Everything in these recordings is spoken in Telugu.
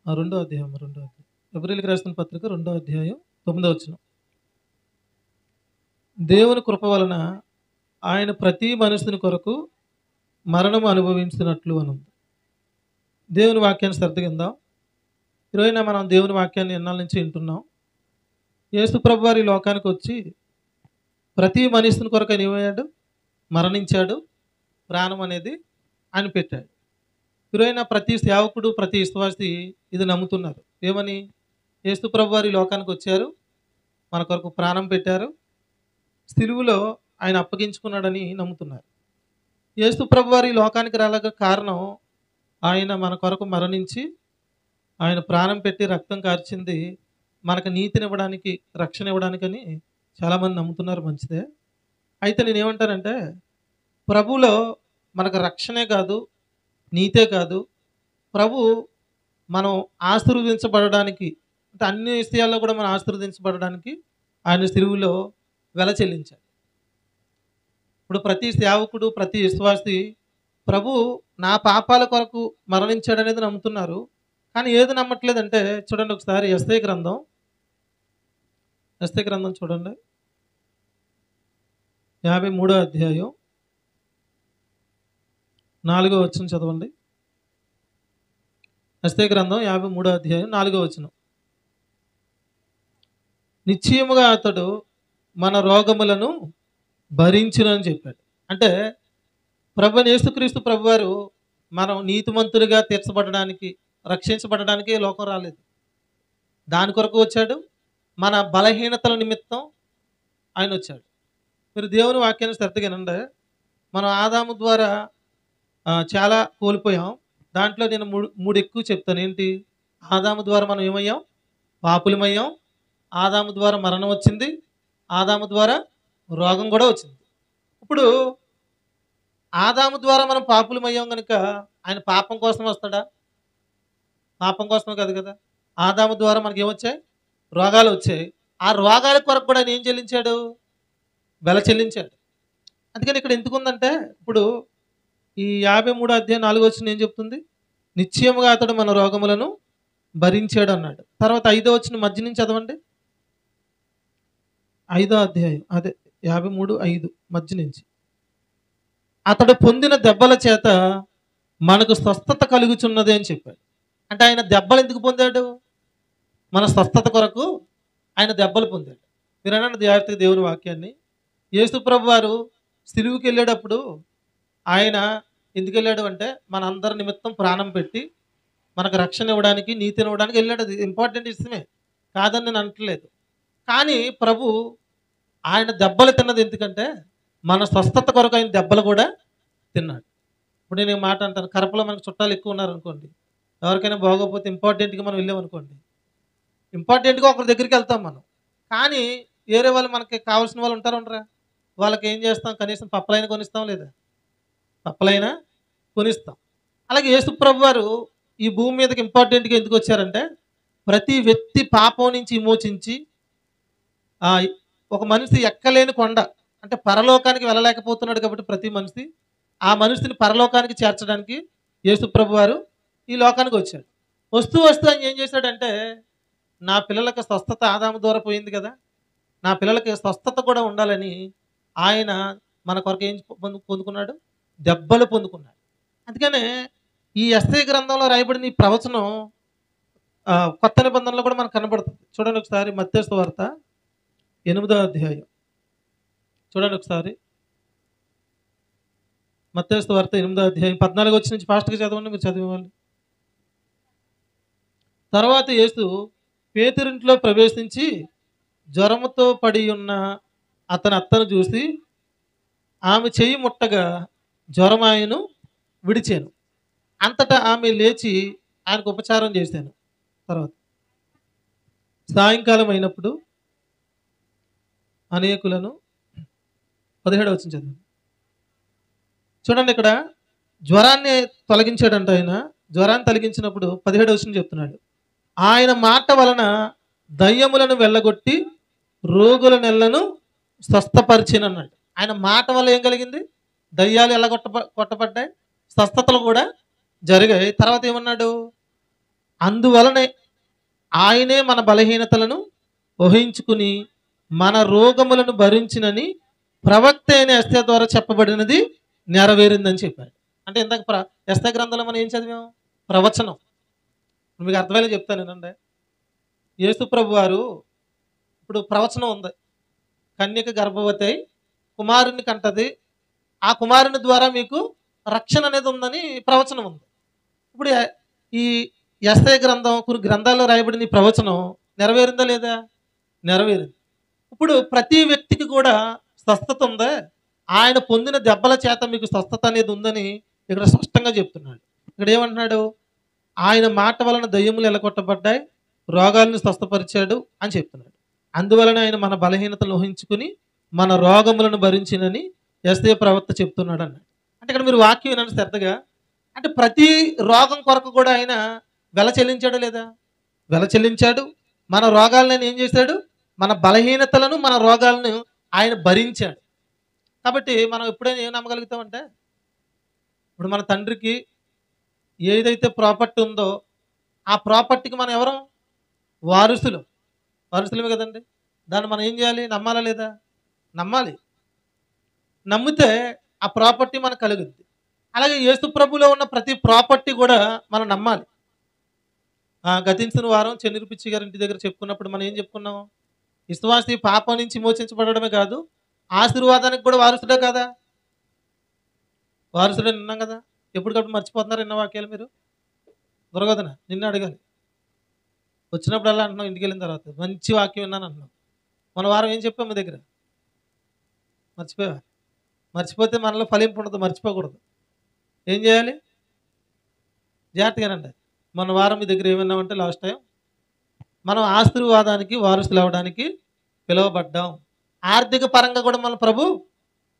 రెండో అధ్యాయం ఎబ్రిల్కి రాసిన పత్రిక 2వ అధ్యాయం 9వ వచనం. దేవుని కృప వలన ఆయన ప్రతి మనుషుని కొరకు మరణము అనుభవించినట్లు అనంది. దేవుని వాక్యాన్ని శ్రద్ధగిందాం. ఈరోజున మనం దేవుని వాక్యాన్ని ఎన్నాళ్ళ నుంచి వింటున్నాం. యేసు ప్రభు వారి లోకానికి వచ్చి ప్రతి మనుషుని కొరకు ఆయన ఏమయ్యాడు? మరణించాడు. ప్రాణం అనేది ఆయన పెట్టాడు. ఈరోజున ప్రతి సేవకుడు, ప్రతి విశ్వాసి ఇది నమ్ముతున్నారు. ఏమని? యేసు ప్రభు వారి లోకానికి వచ్చారు, మన కొరకు ప్రాణం పెట్టారు, సిలువలో ఆయన అప్పగించుకున్నాడని నమ్ముతున్నారు. యేసు ప్రభు వారి లోకానికి రాలగ కారణం ఆయన మన కొరకు మరణించి ఆయన ప్రాణం పెట్టి రక్తం కార్చింది మనకు నీతినివ్వడానికి, రక్షణ ఇవ్వడానికని చాలామంది నమ్ముతున్నారు. మంచిదే. అయితే నేనేమంటానంటే, ప్రభులో మనకు రక్షణే కాదు, నీతే కాదు, ప్రభు మనం ఆశీర్వదించబడడానికి, అంటే అన్ని విషయాల్లో కూడా మనం ఆశీర్వదించబడడానికి ఆయన సిలువలో వెల చెల్లించాడు. ఇప్పుడు ప్రతి సేవకుడు, ప్రతి విశ్వాసి ప్రభు నా పాపాల కొరకు మరణించాడనేది నమ్ముతున్నారు. కానీ ఏది నమ్మట్లేదంటే చూడండి ఒకసారి యెషయా గ్రంథం చూడండి, 53వ అధ్యాయం 4వ వచనం చదవండి. యెషయా గ్రంథం 53వ అధ్యాయం 4వ వచనం. నిశ్చయముగా అతడు మన రోగములను భరించును అని చెప్పాడు. అంటే ప్రభువైన యేసుక్రీస్తు ప్రభువారు మనం నీతిమంతులుగా తీర్చబడడానికి, రక్షించబడడానికి ఈ లోకం రాలేదు. దాని కొరకు వచ్చాడు. మన బలహీనతల నిమిత్తం ఆయన వచ్చాడు. మీరు దేవుని వాక్యాన్ని శ్రద్ధగా వినండి. మనం ఆదాము ద్వారా చాలా కోల్పోయాం. దాంట్లో నేను మూడు ఎక్కువ చెప్తాను. ఏంటి? ఆదాము ద్వారా మనం ఏమయ్యాం? పాపులమయ్యాం. ఆదాము ద్వారా మరణం వచ్చింది. ఆదాము ద్వారా రోగం కూడా వచ్చింది. ఇప్పుడు ఆదాము ద్వారా మనం పాపులమయ్యాం కనుక ఆయన పాపం కోసం వస్తాడా? పాపం కోసమే కాదు కదా. ఆదాము ద్వారా మనకి ఏమొచ్చాయి? రోగాలు వచ్చాయి. ఆ రోగాల కొరకు కూడా ఆయన ఏం చెల్లించాడు? వెల చెల్లించాడు. అందుకని ఇక్కడ ఎందుకు ఉందంటే, ఇప్పుడు ఈ 53వ అధ్యాయం 4వ వచనం ఏం చెప్తుంది? నిశ్చయముగా అతడు మన రోగములను భరించాడు అన్నాడు. తర్వాత 5వ వచనం మధ్య నుంచి చదవండి. 5వ అధ్యాయం, అదే 53:5 మధ్య నుంచి. అతడు పొందిన దెబ్బల చేత మనకు స్వస్థత కలుగుచున్నది అని చెప్పాడు. అంటే ఆయన దెబ్బలు ఎందుకు పొందాడు? మన స్వస్థత కొరకు ఆయన దెబ్బలు పొందాడు. మీరు అనండి జాగ్రత్తగా దేవుని వాక్యాన్ని. యేసు ప్రభు వారు సిలువుకి వెళ్ళేటప్పుడు ఆయన ఎందుకు వెళ్ళాడు అంటే, మన అందరి నిమిత్తం ప్రాణం పెట్టి మనకు రక్షణ ఇవ్వడానికి, నీతిని ఇవ్వడానికి వెళ్ళాడు. అది ఇంపార్టెంట్ విషయమే, కాదని నేను అనట్లేదు. కానీ ప్రభు ఆయన దెబ్బలు తిన్నది ఎందుకంటే, మన స్వస్థత కొరకు ఆయన దెబ్బలు కూడా తిన్నాడు. ఇప్పుడు నేను మాట అంటాను, కరపలో మనకు చుట్టాలు ఎక్కువ ఉన్నారు అనుకోండి, ఎవరికైనా బాగోకపోతే ఇంపార్టెంట్గా మనం వెళ్ళామనుకోండి, ఇంపార్టెంట్గా ఒకరి దగ్గరికి వెళ్తాం మనం. కానీ వేరే వాళ్ళు మనకి కావాల్సిన వాళ్ళు ఉంటారా? వాళ్ళకి ఏం చేస్తాం? కనీసం పప్పలైనా కొనిస్తాం, లేదా? పప్పలైనా కొనిస్తాం. అలాగే యేసు ప్రభు వారు ఈ భూమి మీదకి ఇంపార్టెంట్గా ఎందుకు వచ్చారంటే, ప్రతి వ్యక్తి పాపం నుంచి విమోచించి ఒక మనిషి ఎక్కలేని కొండ, అంటే పరలోకానికి వెళ్ళలేకపోతున్నాడు కాబట్టి ప్రతి మనిషి ఆ మనిషిని పరలోకానికి చేర్చడానికి యేసు ప్రభు వారు ఈ లోకానికి వచ్చాడు. వస్తూ ఆయన ఏం చేశాడంటే, నా పిల్లలకు స్వస్థత ఆదాము ద్వారా పోయింది కదా, నా పిల్లలకి స్వస్థత కూడా ఉండాలని ఆయన మన కొరకు ఏం పొందుకున్నాడు? దెబ్బలు పొందుకున్నాడు. అందుకనే ఈ యెషయా గ్రంథంలో రాయబడిన ఈ ప్రవచనం కొత్త నిబంధనలో కూడా మనకు కనబడుతుంది. చూడండి ఒకసారి మత్తయి సువార్త 8వ అధ్యాయం చూడండి ఒకసారి. మత్తయి సువార్త 8వ అధ్యాయం 14వ వచనం నుంచి ఫాస్ట్గా చదవండి, మీరు చదివేవాళ్ళు. తర్వాత యేసు పేతురింట్లో ప్రవేశించి జ్వరముతో పడి ఉన్న అతని అత్తను చూసి ఆమె చెయ్యి ముట్టగా జ్వరం ఆయను విడిచాను. అంతటా ఆమె లేచి ఆయనకు ఉపచారం చేశాను. తర్వాత సాయంకాలం అయినప్పుడు అనేకులను 17వ వచనం చదవండి. చూడండి, ఇక్కడ జ్వరాన్ని తొలగించాడంట ఆయన. జ్వరాన్ని తొలగించినప్పుడు 17వ వచనం చెప్తున్నాడు, ఆయన మాట వలన దయ్యములను వెళ్ళగొట్టి రోగుల నెలను స్వస్థపరిచిను అన్నాడు. ఆయన మాట వల్ల ఏం కలిగింది? దయ్యాలు ఎలా కొట్టబడ్డాయి, స్వస్థతలు కూడా జరిగాయి. తర్వాత ఏమన్నాడు? అందువలనే ఆయనే మన బలహీనతలను వహించుకుని మన రోగములను భరించినని ప్రవక్త అయిన యెషయా ద్వారా చెప్పబడినది నెరవేరిందని చెప్పాడు. అంటే ఇందాక యెషయా గ్రంథంలో మనం ఏం చదివాం? ప్రవచనం. మీకు అర్థమయ్యేలా చెప్తాను నేనండి. యేసు ప్రభు వారు ఇప్పుడు ప్రవచనం ఉంది. కన్యక గర్భవతి అయి కుమారుని కంటది, ఆ కుమారుని ద్వారా మీకు రక్షణ అనేది ఉందని ప్రవచనం ఉంది. ఇప్పుడు ఈ యెషయా గ్రంథం, కొన్ని గ్రంథాల్లో రాయబడిన ఈ ప్రవచనం నెరవేరిందా లేదా? నెరవేరింది. ఇప్పుడు ప్రతి వ్యక్తికి కూడా స్వస్థత ఉందా? ఆయన పొందిన దెబ్బల చేత మీకు స్వస్థత అనేది ఉందని ఇక్కడ స్పష్టంగా చెప్తున్నాడు. ఇక్కడ ఏమంటున్నాడు? ఆయన మాట వలన దయ్యములు ఎలగొట్టబడ్డాయి, రోగాలను స్వస్థపరిచాడు అని చెప్తున్నాడు. అందువలన ఆయన మన బలహీనతలు ఊహించుకుని మన రోగములను భరించినని యెషయా ప్రవక్త చెప్తున్నాడు అన్నాడు. అంటే ఇక్కడ మీరు వాక్యం వినండి శ్రద్ధగా. అంటే ప్రతి రోగం కొరకు కూడా ఆయన వెల చెల్లించాడు లేదా? వెల చెల్లించాడు. మన రోగాలను ఆయన ఏం చేశాడు? మన బలహీనతలను, మన రోగాలను ఆయన భరించాడు. కాబట్టి మనం ఎప్పుడైనా ఏం నమ్మగలుగుతామంటే, ఇప్పుడు మన తండ్రికి ఏదైతే ప్రాపర్టీ ఉందో ఆ ప్రాపర్టీకి మనం ఎవరం? వారసులు. వారసులమే కదండి. దాన్ని మనం ఏం చేయాలి? నమ్మాలా లేదా? నమ్మాలి. నమ్మితే ఆ ప్రాపర్టీ మనకు కలుగుద్ది. అలాగే యేసు ప్రభులో ఉన్న ప్రతి ప్రాపర్టీ కూడా మనం నమ్మాలి. గతించిన వారం చెన్నిరుపిచ్చి గారి ఇంటి దగ్గర చెప్పుకున్నప్పుడు మనం ఏం చెప్పుకున్నాం? విశ్వాసి పాపం నుంచి మోచించబడమే కాదు, ఆశీర్వాదానికి కూడా వారసుడే కదా. వారసుడే విన్నాం కదా. ఎప్పటికప్పుడు మర్చిపోతున్నారు ఎన్న వాక్యాలు మీరు? దొరకదనా? నిన్న అడగాలి. వచ్చినప్పుడల్లా అంటున్నాం, ఇంటికి వెళ్ళిన తర్వాత మంచి వాక్యం విన్నాను అంటున్నాం. మన వారం ఏం చెప్పాం మీ దగ్గర? మర్చిపోయా? మర్చిపోతే మనలో ఫలింపు ఉండదు, మర్చిపోకూడదు. ఏం చేయాలి? జాగ్రత్తగానండి. మన వారం మీ దగ్గర ఏమన్నామంటే లాస్ట్ టైం మనం ఆశీర్వాదానికి వారసులు అవ్వడానికి పిలువబడ్డాం. ఆర్థిక పరంగా కూడా మన ప్రభు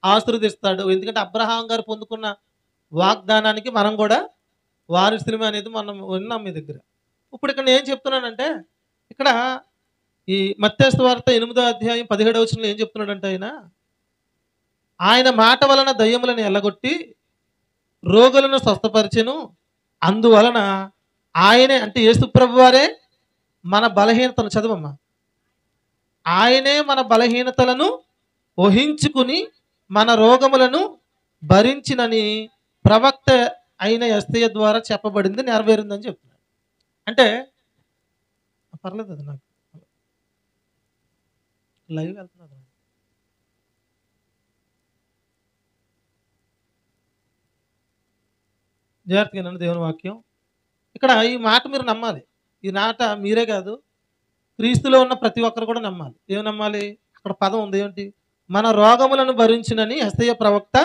ఆశీర్వదిస్తాడు. ఎందుకంటే అబ్రహాం గారు పొందుకున్న వాగ్దానానికి మనం కూడా వారసులమే అనేది మనం విన్నాం మీ దగ్గర. ఇప్పుడు ఇక్కడ నేను ఏం చెప్తున్నానంటే, ఇక్కడ ఈ మత్తయి సువార్త 8వ అధ్యాయం 17వ వచనంలో ఏం చెప్తున్నాడంటే, ఆయన మాట వలన దయ్యములను ఎల్లగొట్టి రోగులను స్వస్థపరిచెను. అందువలన ఆయనే, అంటే యేసు ప్రభు వారే మన బలహీనతను, చదవమ్మా, ఆయనే మన బలహీనతలను వహించుకుని మన రోగములను భరించినని ప్రవక్త అయిన యెషయా ద్వారా చెప్పబడింది నెరవేరిందని చెప్తున్నాడు. అంటే పర్లేదు, అది నాకు లైవ్ వెళ్తున్నది. జాగ్రత్తగా నన్ను దేవుని వాక్యం. ఇక్కడ ఈ మాట మీరు నమ్మాలి. ఈ మాట మీరే కాదు, క్రీస్తులో ఉన్న ప్రతి ఒక్కరు కూడా నమ్మాలి. ఏమి నమ్మాలి? అక్కడ పదం ఉంది, ఏమిటి? మన రోగములను భరించినని యెషయా ప్రవక్త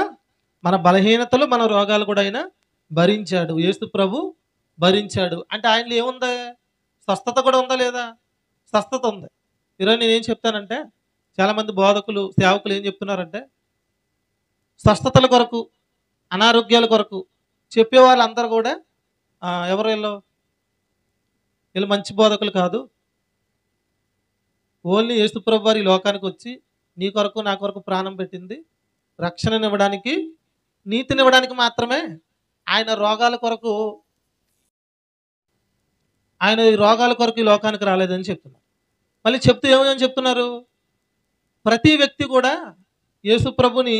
మన బలహీనతలు, మన రోగాలు కూడా ఆయన భరించాడు. యేసు ప్రభు భరించాడు. అంటే ఆయనలో ఏముంది? స్వస్థత కూడా ఉందా లేదా? స్వస్థత ఉంది. ఈరోజు నేనేం చెప్తానంటే, చాలామంది బోధకులు, సేవకులు ఏం చెప్తున్నారంటే, స్వస్థతల కొరకు, అనారోగ్యాల కొరకు చెప్పే వాళ్ళందరూ కూడా ఎవరు వీళ్ళు మంచి బోధకులు కాదు. ఓన్లీ యేసు ప్రభు వారి లోకానికి వచ్చి నీ కొరకు నా కొరకు ప్రాణం పెట్టింది రక్షణనివ్వడానికి, నీతినివ్వడానికి మాత్రమే. ఆయన రోగాల కొరకు ఈ లోకానికి రాలేదని చెప్తున్నారు. మళ్ళీ చెప్తూ ఏమని చెప్తున్నారు? ప్రతి వ్యక్తి కూడా యేసు ప్రభుని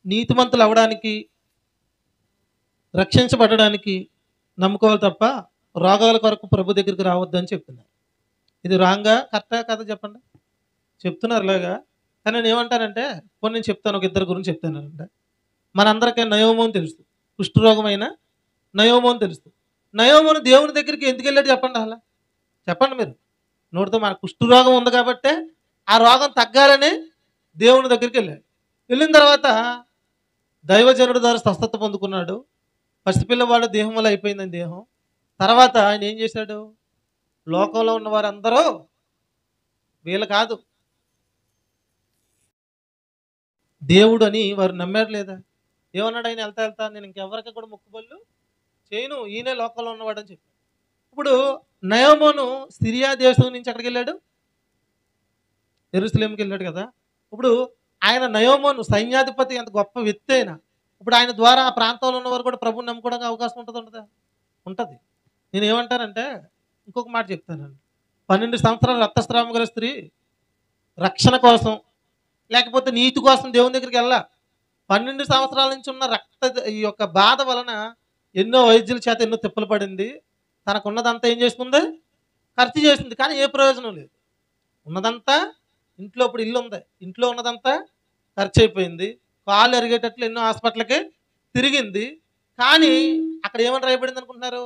నీతిమంతులు అవ్వడానికి, రక్షించబడడానికి నమ్ముకోవాలి తప్ప రోగాల కొరకు ప్రభు దగ్గరికి రావద్దని చెప్తున్నారు. ఇది రాంగా కరెక్టా కదా చెప్పండి? చెప్తున్నారు ఇలాగా. కానీ నేను ఏమంటానంటే, కొన్ని నేను చెప్తాను, ఒక ఇద్దరు గురించి చెప్తానంటే, మనందరికీ నయోము అని తెలుసు, కుష్ఠరోగమైన నయోము అని తెలుసు. నయోమును దేవుని దగ్గరికి ఎందుకు వెళ్ళాడు చెప్పండి? అలా చెప్పండి మీరు నోటితో. మన కుష్ఠరోగం ఉంది కాబట్టే ఆ రోగం తగ్గాలని దేవుని దగ్గరికి వెళ్ళాడు. వెళ్ళిన తర్వాత దైవజనుడి ద్వారా స్వస్థత పొందుకున్నాడు. పసిపిల్లవాడు దేహం వల్ల అయిపోయిందని దేహం. తర్వాత ఆయన ఏం చేశాడు? లోకంలో ఉన్న వారందరూ వీళ్ళు కాదు, దేవుడు అని వారు నమ్మారు లేదా? ఏమన్నాడు ఆయన? వెళ్తా నేను ఇంకెవరికి కూడా మొక్కుబళ్ళు చేయను, ఈయనే లోకంలో ఉన్నవాడు అని చెప్పాడు. ఇప్పుడు నయోమోను సిరియా దేశం నుంచి ఎక్కడికి వెళ్ళాడు? యెరూషలేముకి వెళ్ళాడు కదా. ఇప్పుడు ఆయన నయోమోను సైన్యాధిపతి, ఎంత గొప్ప వ్యక్తి అయినా ఇప్పుడు ఆయన ద్వారా ఆ ప్రాంతంలో ఉన్నవారు కూడా ప్రభువుని నమ్ముకోవడానికి అవకాశం ఉంటుందా? ఉంటుంది. నేనేమంటానంటే ఇంకొక మాట చెప్తానండి. 12 సంవత్సరాలు రక్తస్రావం గల స్త్రీ రక్షణ కోసం, లేకపోతే నీతి కోసం దేవుని దగ్గరికెళ్ళా. 12 సంవత్సరాల నుంచి ఉన్న ఈ యొక్క బాధ వలన ఎన్నో వైద్యుల చేత ఎన్నో తిప్పలు పడింది. తనకున్నదంతా ఏం చేసుకుంది? ఖర్చు చేసింది. కానీ ఏ ప్రయోజనం లేదు. ఉన్నదంతా ఇంట్లో, ఇప్పుడు ఇల్లుంది. ఇంట్లో ఉన్నదంతా ఖర్చయిపోయింది. కాళ్ళు అరిగేటట్లు ఎన్నో హాస్పిటల్‌కి తిరిగింది. కానీ అక్కడ ఏమని రాయబడిందనుకుంటున్నారు?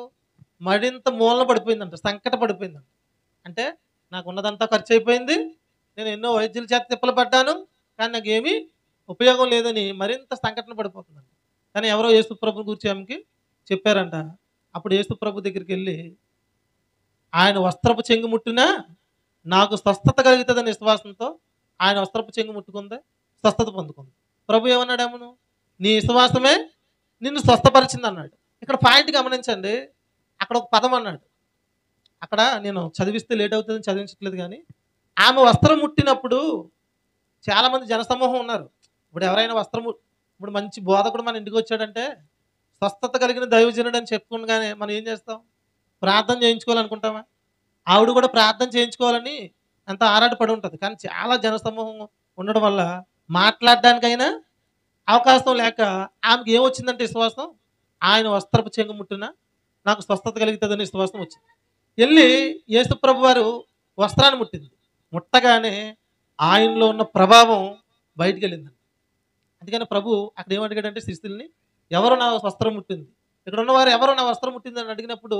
మరింత మూలన పడిపోయిందంట. సంకట పడిపోయిందంట. అంటే నాకున్నదంతా ఖర్చయిపోయింది. నేను ఎన్నో వైద్యుల చేత తిప్పలు పడ్డాను. కానీ నాకేమీ ఉపయోగం లేదని మరింత సంకటన పడిపోతుందంట. కానీ ఎవరో యేసు ప్రభుని గూర్చి ఆమెకి చెప్పారంట. అప్పుడు యేసు ప్రభు దగ్గరికెళ్ళి ఆయన వస్త్రపు చెంగు ముట్టినా నాకు స్వస్థత కలుగుతదని విశ్వాసంతో ఆయన వస్త్రపు చెంగు ముట్టుకుంది, స్వస్థత పొందుకుంది. ప్రభు ఏమన్నాడు ఆమెను? నీ విశ్వాసమే నిన్ను స్వస్థపరిచింది అన్నాడు. ఇక్కడ పాయింట్ గమనించండి. అక్కడ ఒక పదం అన్నాడు. అక్కడ నేను చదివిస్తే లేట్ అవుతుందని చదివించట్లేదు కానీ, ఆమె వస్త్రం ముట్టినప్పుడు చాలామంది జనసమూహం ఉన్నారు. ఇప్పుడు ఎవరైనా ఇప్పుడు మంచి బోధకుడు మన ఇంటికి వచ్చాడంటే స్వస్థత కలిగిన దైవజనుడు అని చెప్పుకుండగానే మనం ఏం చేస్తాం? ప్రార్థన చేయించుకోవాలనుకుంటామా? ఆవిడ కూడా ప్రార్థన చేయించుకోవాలని ఎంతో ఆరాటపడి ఉంటుంది. కానీ చాలా జనసమూహం ఉండడం వల్ల మాట్లాడడానికైనా అవకాశం లేక ఆమెకి ఏమొచ్చిందంటే విశ్వాసం, ఆయన వస్త్రపు చెంగు ముట్టిన నాకు స్వస్థత కలుగుతుందని విశ్వాసం వచ్చింది. వెళ్ళి యేసుప్రభు వారు వస్త్రాన్ని ముట్టింది. ముట్టగానే ఆయనలో ఉన్న ప్రభావం బయటికి వెళ్ళిందండి. అందుకని ప్రభు అక్కడ ఏమడిగాడంటే శిష్యుల్ని, ఎవరు నా వస్త్రం ముట్టింది? ఇక్కడ ఉన్నవారు ఎవరు నా వస్త్రం ముట్టింది అని అడిగినప్పుడు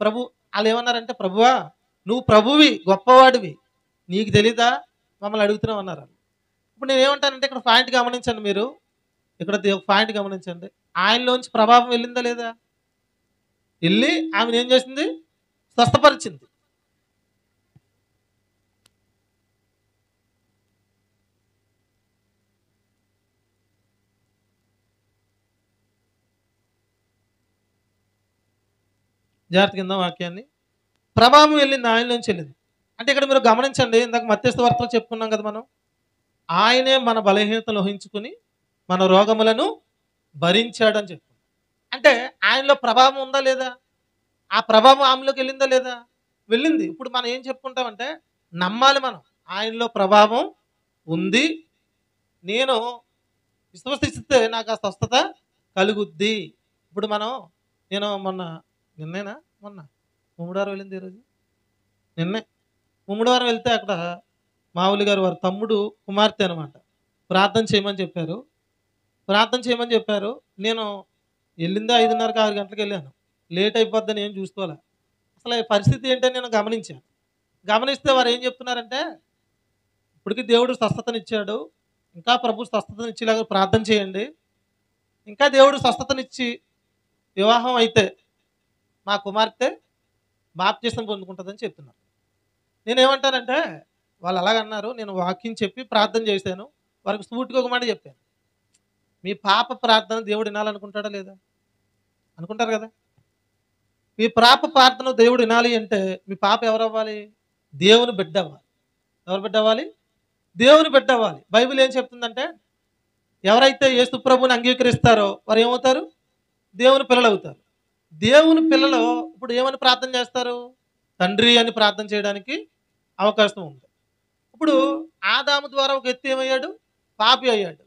ప్రభు వాళ్ళు ఏమన్నారంటే, ప్రభువా నువ్వు ప్రభువి, గొప్పవాడివి, నీకు తెలీదా మమ్మల్ని అడుగుతున్నావు అన్నారు. ఇప్పుడు నేను ఏమంటానంటే ఇక్కడ పాయింట్ గమనించండి మీరు. ఇక్కడ పాయింట్ గమనించండి. ఆయనలోంచి ప్రభావం వెళ్ళిందా లేదా? వెళ్ళి ఆమెను ఏం చేసింది? స్వస్థపరిచింది. జాగ్రత్త కింద వాక్యాన్ని. ప్రభావం వెళ్ళింది, ఆయనలోంచి వెళ్ళింది. అంటే ఇక్కడ మీరు గమనించండి. ఇందాక మత్తయి వార్తలో చెప్పుకున్నాం కదా మనం. ఆయనే మన బలహీనతలు వహించుకుని మన రోగములను భరించాడని చెప్పాడు. అంటే ఆయనలో ప్రభావం ఉందా లేదా? ఆ ప్రభావం ఆమెలోకి వెళ్ళిందా లేదా? వెళ్ళింది. ఇప్పుడు మనం ఏం చెప్పుకుంటామంటే నమ్మాలి మనం. ఆయనలో ప్రభావం ఉంది, నేను విశ్వసిస్తే నాకు ఆ స్వస్థత కలుగుద్ది. ఇప్పుడు నేను నిన్నేనా మొన్న ముమ్మడివారం వెళ్ళింది ఈరోజు నిన్నే ముమ్మడివారం వెళ్తే అక్కడ మావులి గారు వారి తమ్ముడు కుమార్తె అనమాట ప్రార్థన చేయమని చెప్పారు. నేను వెళ్ళిందే 5:30 6 గంటలకు వెళ్ళాను. లేట్ అయిపోద్దని ఏం చూసుకోవాలి. అసలు ఈ పరిస్థితి ఏంటని నేను గమనించాను. గమనిస్తే వారు ఏం చెప్తున్నారంటే, ఇప్పటికీ దేవుడు స్వస్థతనిచ్చాడు, ఇంకా ప్రభు స్వస్థతనిచ్చేలాగా ప్రార్థన చేయండి, ఇంకా దేవుడు స్వస్థతనిచ్చి వివాహం అయితే మా కుమార్తె బాప్తిసం పొందుకుంటుందని చెప్తున్నారు. నేనేమంటానంటే వాళ్ళు అలాగన్నారు. నేను వాక్యం చెప్పి ప్రార్థన చేశాను. వారికి సూటిగా ఒక మాట చెప్పాను. మీ పాప ప్రార్థన దేవుడు వినాలనుకుంటాడా లేదా? అనుకుంటారు కదా. మీ పాప ప్రార్థన దేవుడు వినాలి అంటే మీ పాప ఎవరు అవ్వాలి? దేవుని బిడ్డ అవ్వాలి. ఎవరు బిడ్డ అవ్వాలి? దేవుని బిడ్డ అవ్వాలి. బైబిల్ ఏం చెప్తుందంటే, ఎవరైతే యేసు ప్రభువుని అంగీకరిస్తారో వారు ఏమవుతారు? దేవుని పిల్లలు అవుతారు. దేవుని పిల్లలు ఇప్పుడు ఏమని ప్రార్థన చేస్తారు? తండ్రి అని ప్రార్థన చేయడానికి అవకాశం ఉంది. ఇప్పుడు ఆదాము ద్వారా ఒక ఎత్తు ఏమయ్యాడు? పాపి అయ్యాడు.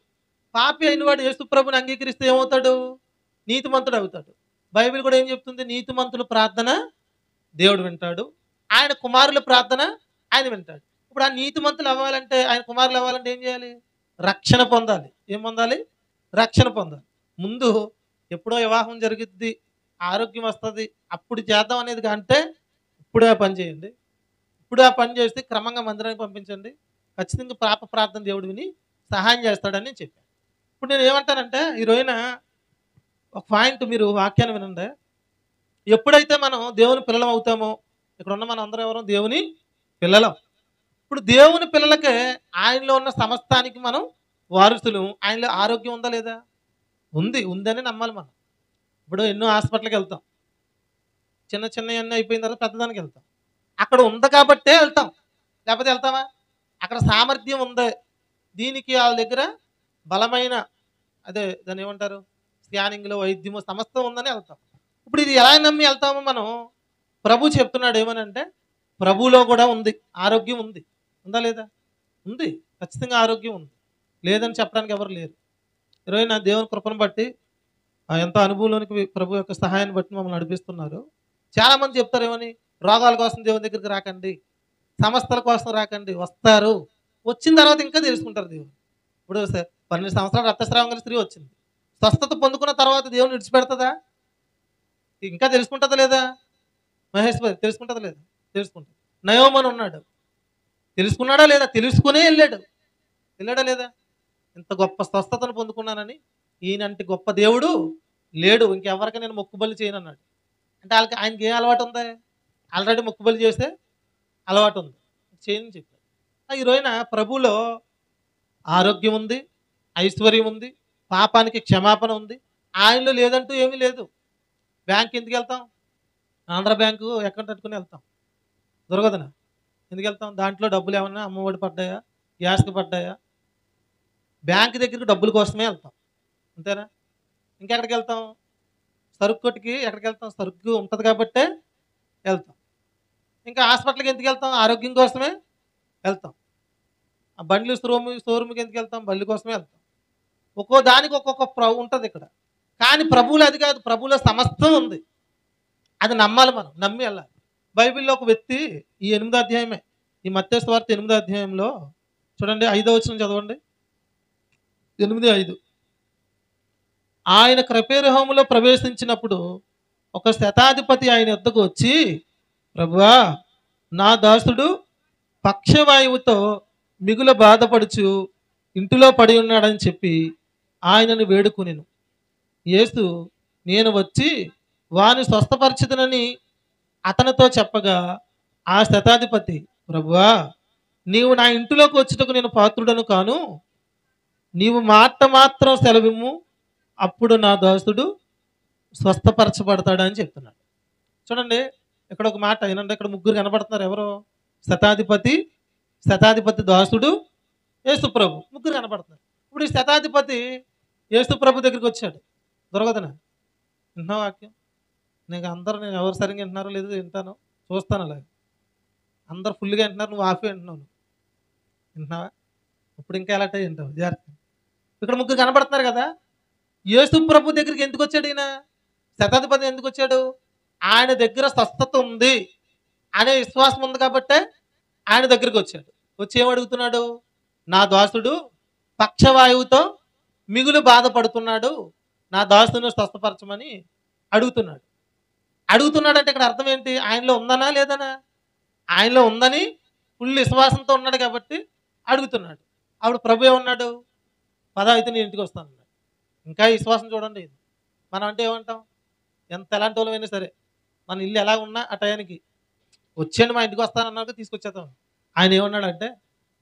పాపి అయిన వాడు యేసు ప్రభువుని అంగీకరిస్తే ఏమవుతాడు? నీతిమంతుడు అవుతాడు. బైబిల్ కూడా ఏం చెప్తుంది? నీతిమంతుల ప్రార్థన దేవుడు వింటాడు, ఆయన కుమారుల ప్రార్థన ఆయన వింటాడు. ఇప్పుడు ఆ నీతిమంతులు అవ్వాలంటే, ఆయన కుమారులు అవ్వాలంటే ఏం చేయాలి? రక్షణ పొందాలి. ఏం పొందాలి? రక్షణ పొందాలి. ముందు ఎప్పుడో వివాహం జరుగుద్ది, ఆరోగ్యం వస్తుంది, అప్పుడు చేద్దాం అనేది అంటే ఇప్పుడే ఆ పని చేయండి. ఇప్పుడు ఆ పని చేస్తే క్రమంగా మందిరానికి పంపించండి. ఖచ్చితంగా పాప ప్రార్థన దేవుడు విని సహాయం చేస్తాడని చెప్పాను. ఇప్పుడు నేను ఏమంటానంటే ఈ రోజున ఒక పాయింట్ మీరు వాక్యాన్ని వినండి. ఎప్పుడైతే మనం దేవుని పిల్లలం అవుతామో, ఇక్కడ ఉన్న మనం అందరం ఎవరు? దేవుని పిల్లలం. ఇప్పుడు దేవుని పిల్లలకే ఆయనలో ఉన్న సమస్తానికి మనం వారసులు. ఆయనలో ఆరోగ్యం ఉందా లేదా? ఉందని నమ్మాలి మనం. ఇప్పుడు ఎన్నో హాస్పిటల్కి వెళ్తాం, చిన్న అన్నీ అయిపోయిన తర్వాత పెద్దదానికి వెళ్తాం. అక్కడ ఉంది కాబట్టే వెళ్తాం, లేకపోతే వెళ్తామా? అక్కడ సామర్థ్యం ఉంది, దీనికి వాళ్ళ దగ్గర బలమైన దాన్ని ఏమంటారు, స్కానింగ్లో వైద్యము సమస్తం ఉందని వెళ్తాం. ఇప్పుడు ఇది ఎలా నమ్మి వెళ్తామో మనం? ప్రభు చెప్తున్నాడు ఏమనంటే, ప్రభువులో కూడా ఉంది, ఆరోగ్యం ఉంది. ఉందా లేదా? ఉంది. ఖచ్చితంగా ఆరోగ్యం ఉంది. లేదని చెప్పడానికి ఎవరు లేరు. ఈరోజు నా దేవుని కృపను బట్టి ఎంతో అనుభవంలోనికి ప్రభు యొక్క సహాయాన్ని బట్టి మమ్మల్ని నడిపిస్తున్నారు. చాలామంది చెప్తారు ఏమని, రోగాల కోసం దేవుని దగ్గరికి రాకండి, సమస్యల కోసం రాకండి. వస్తారు, వచ్చిన తర్వాత ఇంకా తెలుసుకుంటారు దేవుని. ఇప్పుడు 12 సంవత్సరాలు రక్తస్రావం గల స్త్రీ వచ్చింది, స్వస్థత పొందుకున్న తర్వాత దేవుని విడిచిపెడుతుందా? ఇంకా తెలుసుకుంటుందా లేదా? మహేశ్వరి తెలుసుకుంటుందా లేదా? తెలుసుకుంటుంది. నయోమని ఉన్నాడు, తెలుసుకున్నాడా లేదా? తెలుసుకునే వెళ్ళాడా లేదా? ఇంత గొప్ప స్వస్థతను పొందుకున్నానని, ఈయనంటే గొప్ప దేవుడు లేడు, ఇంకెవరికి నేను మొక్కుబలి చేయను అన్నాడు. అంటే ఆయనకి ఏం అలవాటు ఉంది? ఆల్రెడీ మొక్కుబలి చేస్తే అలవాటు ఉంది, చేయని చెప్పాడు. ఈ రోజున ప్రభువులో ఆరోగ్యం ఉంది, ఐశ్వర్యం ఉంది, పాపానికి క్షమాపణ ఉంది. ఆయనలో లేదంటూ ఏమీ లేదు. బ్యాంక్ ఎందుకు వెళ్తాం? ఆంధ్ర బ్యాంకు అకౌంట్ పెట్టుకుని వెళ్తాం. దొరకదనా? ఎందుకు వెళ్తాం? దాంట్లో డబ్బులు ఏమన్నా అమ్మఒడి పడ్డాయా, గ్యాస్కి పడ్డాయా? బ్యాంక్ దగ్గరికి డబ్బుల కోసమే వెళ్తాం, అంతేనా? ఇంకెక్కడికి వెళ్తాం? సరుకు కొట్టుకి ఎక్కడికి వెళ్తాం? సరుకు ఉంటుంది కాబట్టే వెళ్తాం. ఇంకా హాస్పిటల్కి ఎందుకు వెళ్తాం? ఆరోగ్యం కోసమే వెళ్తాం. ఆ బండ్లు షోరూమ్కి ఎందుకు వెళ్తాం? బండ్ల కోసమే వెళ్తాం. ఒక్కో దానికి ఒక్కొక్క ఉంటుంది ఇక్కడ. కానీ ప్రభువులో అది కాదు, ప్రభువులో సమస్తం ఉంది. అది నమ్మాలి, మనం నమ్మి వెళ్ళాలి. బైబిల్లో ఒక వ్యక్తి, ఈ 8వ అధ్యాయమే, ఈ మత్తయి సువార్త 8వ అధ్యాయంలో చూడండి, 5వ వచనం చదవండి. 8:5. ఆయన కపెర్నహూములో ప్రవేశించినప్పుడు ఒక శతాధిపతి ఆయన వద్దకు వచ్చి, ప్రభువా, నా దాసుడు పక్షవాయువుతో మిగుల బాధపడుచు ఇంటిలో పడి ఉన్నాడని చెప్పి ఆయనను వేడుకునెను. యేసు, నేను వచ్చి వాని స్వస్థపరచుదనని అతనితో చెప్పగా, ఆ శతాధిపతి, ప్రభువా, నీవు నా ఇంటిలోకి వచ్చుటకు నేను పాత్రుడను కాను, నీవు మాట మాత్రం సెలవిమ్ము, అప్పుడు నా దాసుడు స్వస్థపరచబడతాడని చెప్తున్నాడు. చూడండి, ఇక్కడ ఒక మాట ఏనంటే, ఇక్కడ ముగ్గురు కనబడుతున్నారు. ఎవరు? శతాధిపతి దాసుడు, యేసుప్రభు, ముగ్గురు కనబడుతున్నారు. ఇప్పుడు ఈ శతాధిపతి యేసుప్రభు దగ్గరికి వచ్చాడు. దొరకదనా? వింటున్నావు వాక్యం? నేను ఎవరు సరిగ్గా వింటున్నారో లేదో వింటాను, చూస్తాను. అలాగే అందరు ఫుల్గా వింటున్నారు, నువ్వు ఆఫీ వింటున్నావు. వింటున్నావా? ఇప్పుడు ఇంకా ఎలాంటి వింటావు? జాగ్రత్త. ఇక్కడ ముగ్గురు కనబడుతున్నారు కదా. యేసుప్రభు దగ్గరికి ఎందుకు వచ్చాడు ఈయన? శతాధిపతి ఎందుకు వచ్చాడు? ఆయన దగ్గర స్వస్థత ఉంది అనే విశ్వాసం ఉంది కాబట్టి ఆయన దగ్గరికి వచ్చాడు. వచ్చి ఏమడుగుతున్నాడు? నా దాసుడు పక్షవాయువుతో మిగులు బాధపడుతున్నాడు, నా దాసును స్వస్థపరచమని అడుగుతున్నాడంటే ఇక్కడ అర్థం ఏంటి? ఆయనలో ఉందనా లేదనా? ఆయనలో ఉందని ఫుల్ విశ్వాసంతో ఉన్నాడు కాబట్టి అడుగుతున్నాడు. అప్పుడు ప్రభు ఏమన్నాడు? పద, అయితే నేను ఇంటికి వస్తాను అన్నాడు. ఇంకా విశ్వాసం చూడండి. మనం అంటే ఏమంటాం? ఎలాంటి వాళ్ళమైనా సరే, మన ఇల్లు ఎలా ఉన్నా ఆ టయానికి వచ్చేయండి, మా ఇంటికి వస్తానన్నాక తీసుకొచ్చేద్దాం. ఆయన ఏమన్నాడంటే,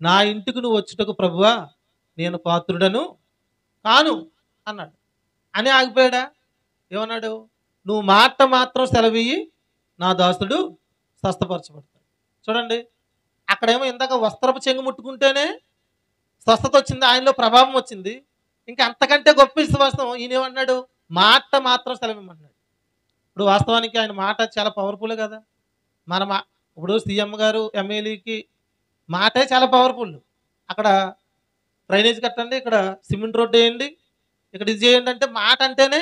నా ఇంటికి నువ్వు వచ్చుటకు ప్రభువా నేను పాత్రుడను కాను అన్నాడు. అని ఆగిపోయాడా? ఏమన్నాడు? నువ్వు మాట మాత్రం సెలవియ్యి, నా దాసుడు స్వస్థపరచబడతాడు. చూడండి, అక్కడేమో ఇందాక వస్త్రపు చెంగు ముట్టుకుంటేనే స్వస్థత వచ్చింది, ఆయనలో ప్రభావం వచ్చింది. ఇంకా అంతకంటే గొప్ప విశ్వాసం ఈయనేమన్నాడు? మాట మాత్రం సెలవిమ్మన్నాడు. ఇప్పుడు వాస్తవానికి ఆయన మాట చాలా పవర్ఫుల్ కదా. ఇప్పుడు సీఎం గారు, ఎమ్మెల్యేకి మాటే చాలా పవర్ఫుల్. అక్కడ డ్రైనేజ్ కట్టండి, ఇక్కడ సిమెంట్ రోడ్డు వేయండి, ఇక్కడ ఇది చేయండి అంటే మాట అంటేనే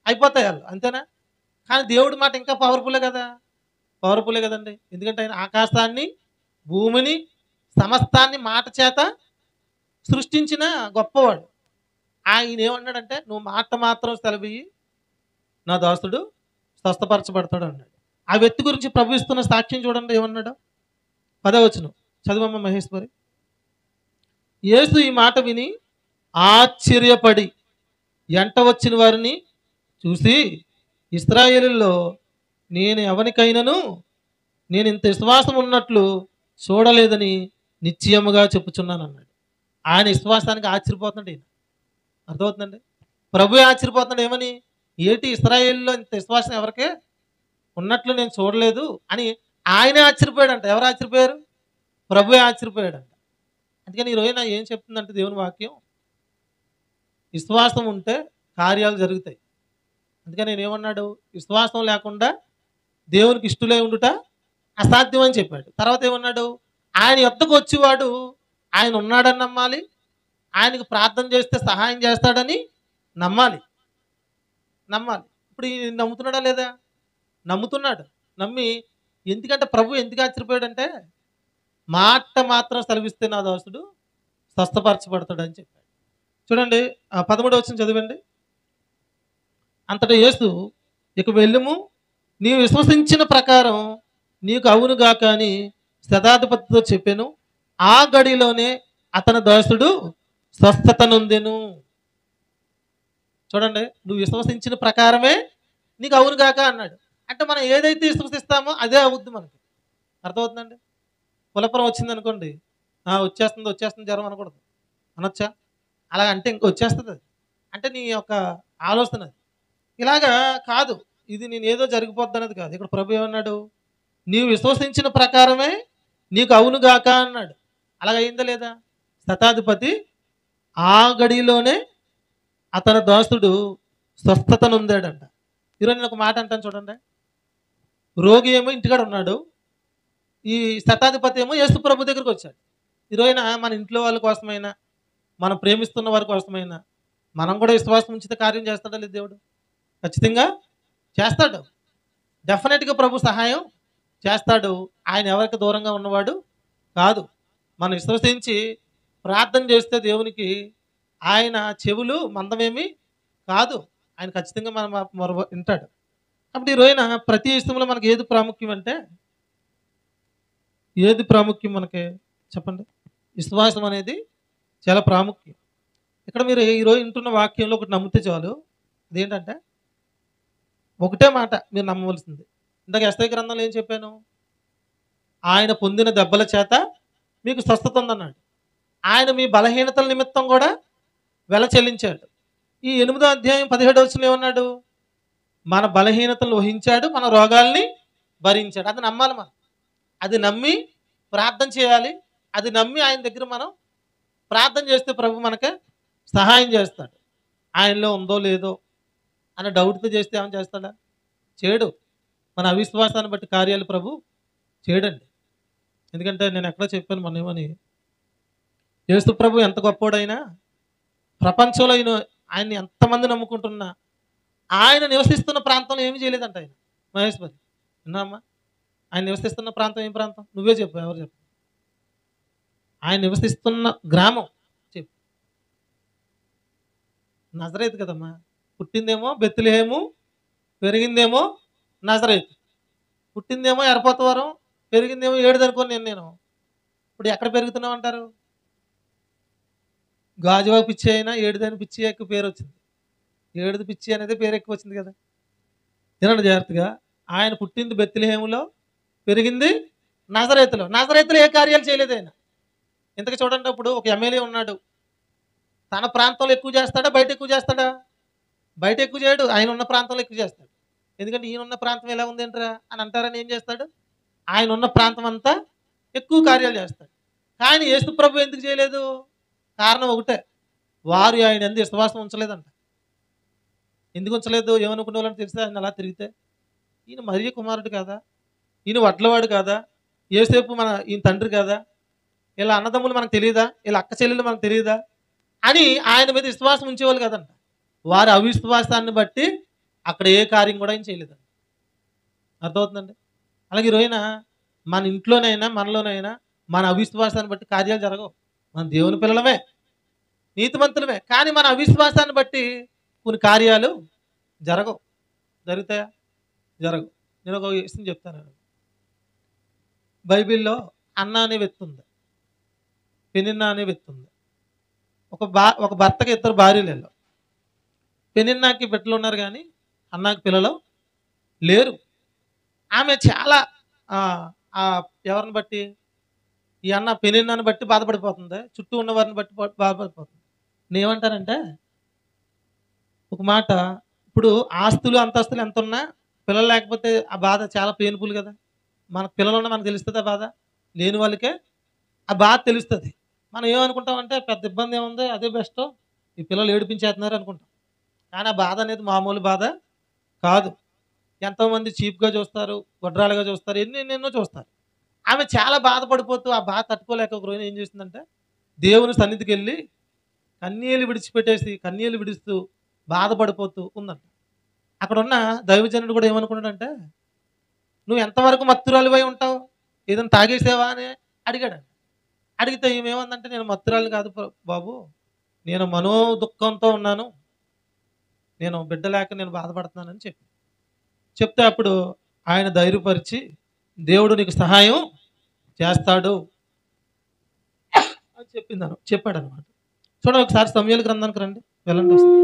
అయిపోతాయి వాళ్ళు, అంతేనా? కానీ దేవుడి మాట ఇంకా పవర్ఫుల్లే కదండి. ఎందుకంటే ఆయన ఆకాశాన్ని, భూమిని, సమస్తాన్ని మాట చేత సృష్టించిన గొప్పవాడు. ఆయన ఏమన్నాడంటే, నువ్వు మాట మాత్రం సెలవియ్యి, నా దాసుడు స్వస్థపరచబడతాడు అన్నాడు. ఆ వ్యక్తి గురించి ప్రభు ఇస్తున్న సాక్ష్యం చూడండి, ఏమన్నాడు? 10వ వచనం చదువమ్మ మహేశ్వరి. యేసు ఈ మాట విని ఆశ్చర్యపడి ఎంట వచ్చిన వారిని చూసి, ఇశ్రాయేలులో నేను ఎవరికైనాను నేను ఇంత విశ్వాసం ఉన్నట్లు చూడలేదని నిశ్చయముగా చెప్పుచున్నాను అన్నాడు. ఆయన విశ్వాసానికి ఆశ్చర్యపోతున్నాడు ఈయన. అర్థమవుతుందండి? ప్రభు ఆశ్చర్యపోతున్నాడు. ఏమని? ఏంటి ఇశ్రాయేలులో ఇంత విశ్వాసం ఎవరికే ఉన్నట్లు నేను చూడలేదు అని ఆయనే ఆశ్చర్యపోయాడంట. ఎవరు ఆశ్చర్యపోయారు? ప్రభువే ఆశ్చర్యపోయాడంట. అందుకని ఈరోజు నా ఏం చెప్తుందంటే దేవుని వాక్యం, విశ్వాసం ఉంటే కార్యాలు జరుగుతాయి. అందుకని నేను ఏమన్నాడు? విశ్వాసం లేకుండా దేవునికి ఇష్టలై ఉండుట అసాధ్యం అని చెప్పాడు. తర్వాత ఏమన్నాడు? ఆయన యొద్దకు వచ్చేవాడు ఆయన ఉన్నాడని నమ్మాలి, ఆయనకు ప్రార్థన చేస్తే సహాయం చేస్తాడని నమ్మాలి. నమ్మాలి. ఇప్పుడు ఈయన నమ్ముతున్నాడా లేదా? నమ్ముతున్నాడు. నమ్మి, ఎందుకంటే ప్రభు ఎందుకు ఆశ్చర్యపోయాడంటే, మాట మాత్రం సెలవిస్తే నా దాసుడు స్వస్థపరచబడతాడని చెప్పాడు. చూడండి 13వ వచనం చదవండి. అంతటా యేసు, ఇక వెళ్ళుము, నీవు విశ్వసించిన ప్రకారం నీకు అవునుగాక అని శతాధిపతితో చెప్పాను. ఆ గడిలోనే అతని దాసుడు స్వస్థత నొందెను. చూడండి, నువ్వు విశ్వసించిన ప్రకారమే నీకు అవునుగాక అన్నాడు. అంటే మనం ఏదైతే విశ్వసిస్తామో అదే అవుద్ది మనకి. అర్థమవుతుందండి? కులపురం వచ్చింది అనుకోండి, వచ్చేస్తుంది జ్వరం అనకూడదు, అనొచ్చా? అలా అంటే ఇంక వచ్చేస్తుంది అది. అంటే నీ యొక్క ఆలోచన అది. ఇలాగా కాదు, ఇది నేను ఏదో జరిగిపోద్ది అనేది కాదు. ఇక్కడ ప్రభు ఏమన్నాడు? నీవు విశ్వసించిన ప్రకారమే నీకు అవునుగాక అన్నాడు. అలాగైందా లేదా? శతాధిపతి ఆ గడిలోనే అతని దాసుడు స్వస్థత నొందాడంట. ఈరోజు నేను ఒక మాట అంటాను చూడండి. రోగి ఏమో ఇంటికాడ ఉన్నాడు, ఈ శతాధిపతి ఏమో యేసు ప్రభు దగ్గరికి వచ్చాడు. ఈరోజున మన ఇంట్లో వాళ్ళ కోసమైనా, మనం ప్రేమిస్తున్న వారి కోసమైనా మనం కూడా విశ్వాసం ఉంచితే కార్యం చేస్తాడా లేదు దేవుడు? ఖచ్చితంగా చేస్తాడు. డెఫినెట్గా ప్రభు సహాయం చేస్తాడు. ఆయన ఎవరికి దూరంగా ఉన్నవాడు కాదు. మనం విశ్వసించి ప్రార్థన చేస్తే దేవునికి ఆయన చెవులు మందమేమి కాదు. ఆయన ఖచ్చితంగా మన వింటాడు. కాబట్టి ఈ రోజున ప్రతి విషయంలో మనకి ఏది ప్రాముఖ్యం అంటే, ఏది ప్రాముఖ్యం మనకి చెప్పండి? విశ్వాసం అనేది చాలా ప్రాముఖ్యం. ఇక్కడ మీరు ఈరోజు వింటున్న వాక్యంలో ఒకటి నమ్మితే చాలు. అదేంటంటే ఒకటే మాట మీరు నమ్మవలసింది. ఇందాక యెషయా గ్రంథంలో ఏం చెప్పాను? ఆయన పొందిన దెబ్బల చేత మీకు స్వస్థత ఉందన్నాడు. ఆయన మీ బలహీనతల నిమిత్తం కూడా వెల చెల్లించాడు. ఈ 8వ అధ్యాయం 17వ వచనంలో ఏమన్నాడు? మన బలహీనతలు వహించాడు, మన రోగాల్ని భరించాడు. అది నమ్మాలి మనం. అది నమ్మి ప్రార్థన చేయాలి. అది నమ్మి ఆయన దగ్గర మనం ప్రార్థన చేస్తే ప్రభు మనకి సహాయం చేస్తాడు. ఆయనలో ఉందో లేదో అనే డౌట్తో చేస్తే ఏమైనా చేస్తాడా? చేయడు. మన అవిశ్వాసాన్ని బట్టి కార్యాలు ప్రభు చేయడండి. ఎందుకంటే నేను ఎక్కడో చెప్పాను మొన్నేమని, యేసు ప్రభు ఎంత గొప్పోడైనా ప్రపంచంలో ఆయన్ని ఎంతమంది నమ్ముకుంటున్నా ఆయన నివసిస్తున్న ప్రాంతంలో ఏమీ చేయలేదంట ఆయన. మహేశ్వరి విన్నామ్మా? ఆయన నివసిస్తున్న ప్రాంతం ఏం ప్రాంతం? నువ్వే చెప్పు, ఎవరు చెప్పు? ఆయన నివసిస్తున్న గ్రామం చెప్పు. నజరేతు కదమ్మా. పుట్టిందేమో బెత్లెహేము, పెరిగిందేమో నజరేతు. పుట్టిందేమో ఎర్రపోతవరం, పెరిగిందేమో ఏడుదనుకోని నేను. ఇప్పుడు ఎక్కడ పెరుగుతున్నావు అంటారు? గాజువా పిచ్చి అయినా ఏడుదని పిచ్చి ఎక్కువ పేరు వచ్చింది. ఏడుది పిచ్చి అనేది పేరు ఎక్కువ వచ్చింది కదా. తినండి జాగ్రత్తగా. ఆయన పుట్టింది బెత్లెహేములో, పెరిగింది నజరేతులో. నజరేతులో ఏ కార్యాలు చేయలేదు ఆయన. ఇంతకు చూడండి, ఇప్పుడు ఒక ఎమ్మెల్యే ఉన్నాడు, తన ప్రాంతంలో ఎక్కువ చేస్తాడా బయట ఎక్కువ చేస్తాడా? బయట ఎక్కువ చేయడు, ఆయన ఉన్న ప్రాంతంలో ఎక్కువ చేస్తాడు. ఎందుకంటే ఈయన ఉన్న ప్రాంతం ఎలా ఉంది ఏంట్రా అని అంటారని ఏం చేస్తాడు? ఆయన ఉన్న ప్రాంతం అంతా ఎక్కువ కార్యాలు చేస్తాడు. కానీ యేసు ప్రభు ఎందుకు చేయలేదు? కారణం ఒకటే, వారు ఆయన ఎందు విశ్వాసం ఉంచలేదంట. ఎందుకు ఉంచలేదు? ఏమనుకునే వాళ్ళని తెలిస్తే ఆయన అలా తిరిగితే, ఈయన మరియ కుమారుడు కాదా, ఈయన వడ్లవాడు కాదా, యేసేపు ఈయన తండ్రి కాదా, ఇలా అన్నదమ్ములు మనకు తెలియదా, ఇలా అక్క చెల్లెలు మనకు తెలియదా అని ఆయన మీద విశ్వాసం ఉంచేవాళ్ళు కదంట. వారి అవిశ్వాసాన్ని బట్టి అక్కడ ఏ కార్యం కూడా ఆయన చేయలేదండి. అర్థమవుతుందండి? అలాగే ఈరోజున మన ఇంట్లోనైనా మనలోనైనా మన అవిశ్వాసాన్ని బట్టి కార్యాలు జరగవు. మన దేవుని పిల్లలమే, నీతిమంతులమే, కానీ మన అవిశ్వాసాన్ని బట్టి కొన్ని కార్యాలు జరగవు. జరుగుతాయా? జరగవు. నేను ఒక విషయం చెప్తాను. బైబిల్లో అన్న అనే వ్యక్తి ఉంది, పెనిన్న అనే వ్యక్తి ఉంది. ఒక భర్తకి 2 భార్యలు. పెనిన్నాకి బిడ్డలు ఉన్నారు కానీ అన్నకి పిల్లలు లేరు. ఆమె చాలా ఎవరిని బట్టి, ఈ అన్న పెనిన్నాన్ని బట్టి బాధపడిపోతుంది, చుట్టూ ఉన్న వారిని బట్టి బాధపడిపోతుంది. నేనేమంటానంటే ఒక మాట, ఇప్పుడు ఆస్తులు అంతస్తులు ఎంత ఉన్నా పిల్లలు లేకపోతే ఆ బాధ చాలా పెయిన్ఫుల్ కదా. మనకు పిల్లలు ఉన్నా మనకు తెలుస్తుంది ఆ బాధ, లేని వాళ్ళకే ఆ బాధ తెలుస్తుంది. మనం ఏమనుకుంటామంటే పెద్ద ఇబ్బంది ఏముంది, అదే బెస్ట్, ఈ పిల్లలు ఏడిపించేస్తున్నారు అనుకుంటాం. కానీ ఆ బాధ అనేది మామూలు బాధ కాదు. ఎంతోమంది చీప్గా చూస్తారు, గొడ్రాలుగా చూస్తారు, ఎన్నెన్నో చూస్తారు. ఆమె చాలా బాధపడిపోతూ ఆ బాధ తట్టుకోలేక ఒక రోజు ఏం చేసిందంటే దేవుని సన్నిధికి వెళ్ళి కన్నీళ్ళు విడిచిపెట్టేసి కన్నీళ్ళు విడుస్తూ బాధపడిపోతూ ఉందంట. అక్కడ ఉన్న దైవజనుడు కూడా ఏమనుకున్నాడంటే, నువ్వు ఎంతవరకు మత్తురాలివై ఉంటావు, ఏదైనా తాగేసావా అని అడిగాడు. అడిగితే ఈమె ఏమందంటే, నేను మత్తురాలు కాదు బాబు, నేను మనో దుఃఖంతో ఉన్నాను, నేను బిడ్డ లేక నేను బాధపడుతున్నానని చెప్తే అప్పుడు ఆయన ధైర్యపరిచి దేవుడు నీకు సహాయం చేస్తాడు అని చెప్పాడు అనమాట. చూడండి ఒకసారి సమూయేలు గ్రంథానికి రండి, వెళ్ళండి ఒకసారి.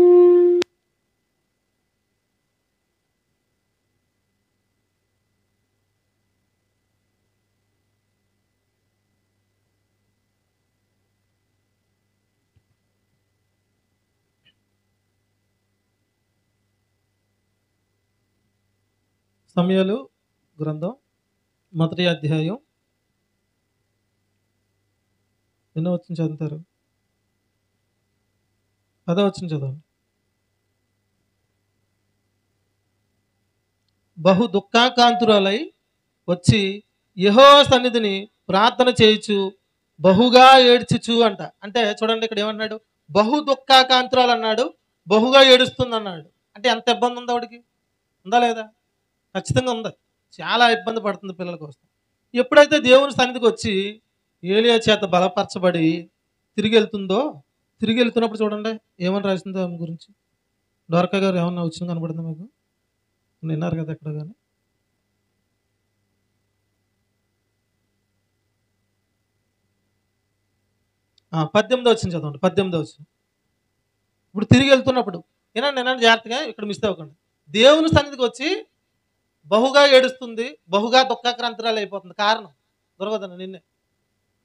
సమూయేలు గ్రంథం మొదటి అధ్యాయం ఎన్నో వచ్చిన చదువుతారు, 10వ వచనం చదవండి. బహు దుఃఖాకాంతురాలై వచ్చి యెహోవా సన్నిధిని ప్రార్థన చేయుచు బహుగా ఏడ్చుచు అంట. అంటే చూడండి ఇక్కడ ఏమన్నాడు, బహు దుఃఖాకాంతురాలు అన్నాడు, బహుగా ఏడుస్తుంది అన్నాడు. అంటే ఎంత ఇబ్బంది ఉందా ఆవిడికి, ఉందా లేదా? ఖచ్చితంగా ఉంది. చాలా ఇబ్బంది పడుతుంది పిల్లల కోసం. ఎప్పుడైతే దేవుని సన్నిధికి వచ్చి ఏలియా చేత బలపరచబడి తిరిగి వెళ్తున్నప్పుడు చూడండి ఏమని రాసిందో ఆమె గురించి. ద్వారకా గారు ఏమన్నా వచ్చిన కనబడుతుందా మీకు? విన్నారు కదా ఎక్కడ కానీ. పద్దెనిమిదో వచ్చింది చదవండి, 18వ వచ్చింది. ఇప్పుడు తిరిగి వెళ్తున్నప్పుడు వినండి జాగ్రత్తగా, ఇక్కడ మిస్ అవ్వకండి. దేవుని సన్నిధికి వచ్చి బహుగా ఏడుస్తుంది, బహుగా దుఃఖాక్రాంతురాలు అయిపోతుంది. కారణం దొరకదన్న నిన్నే,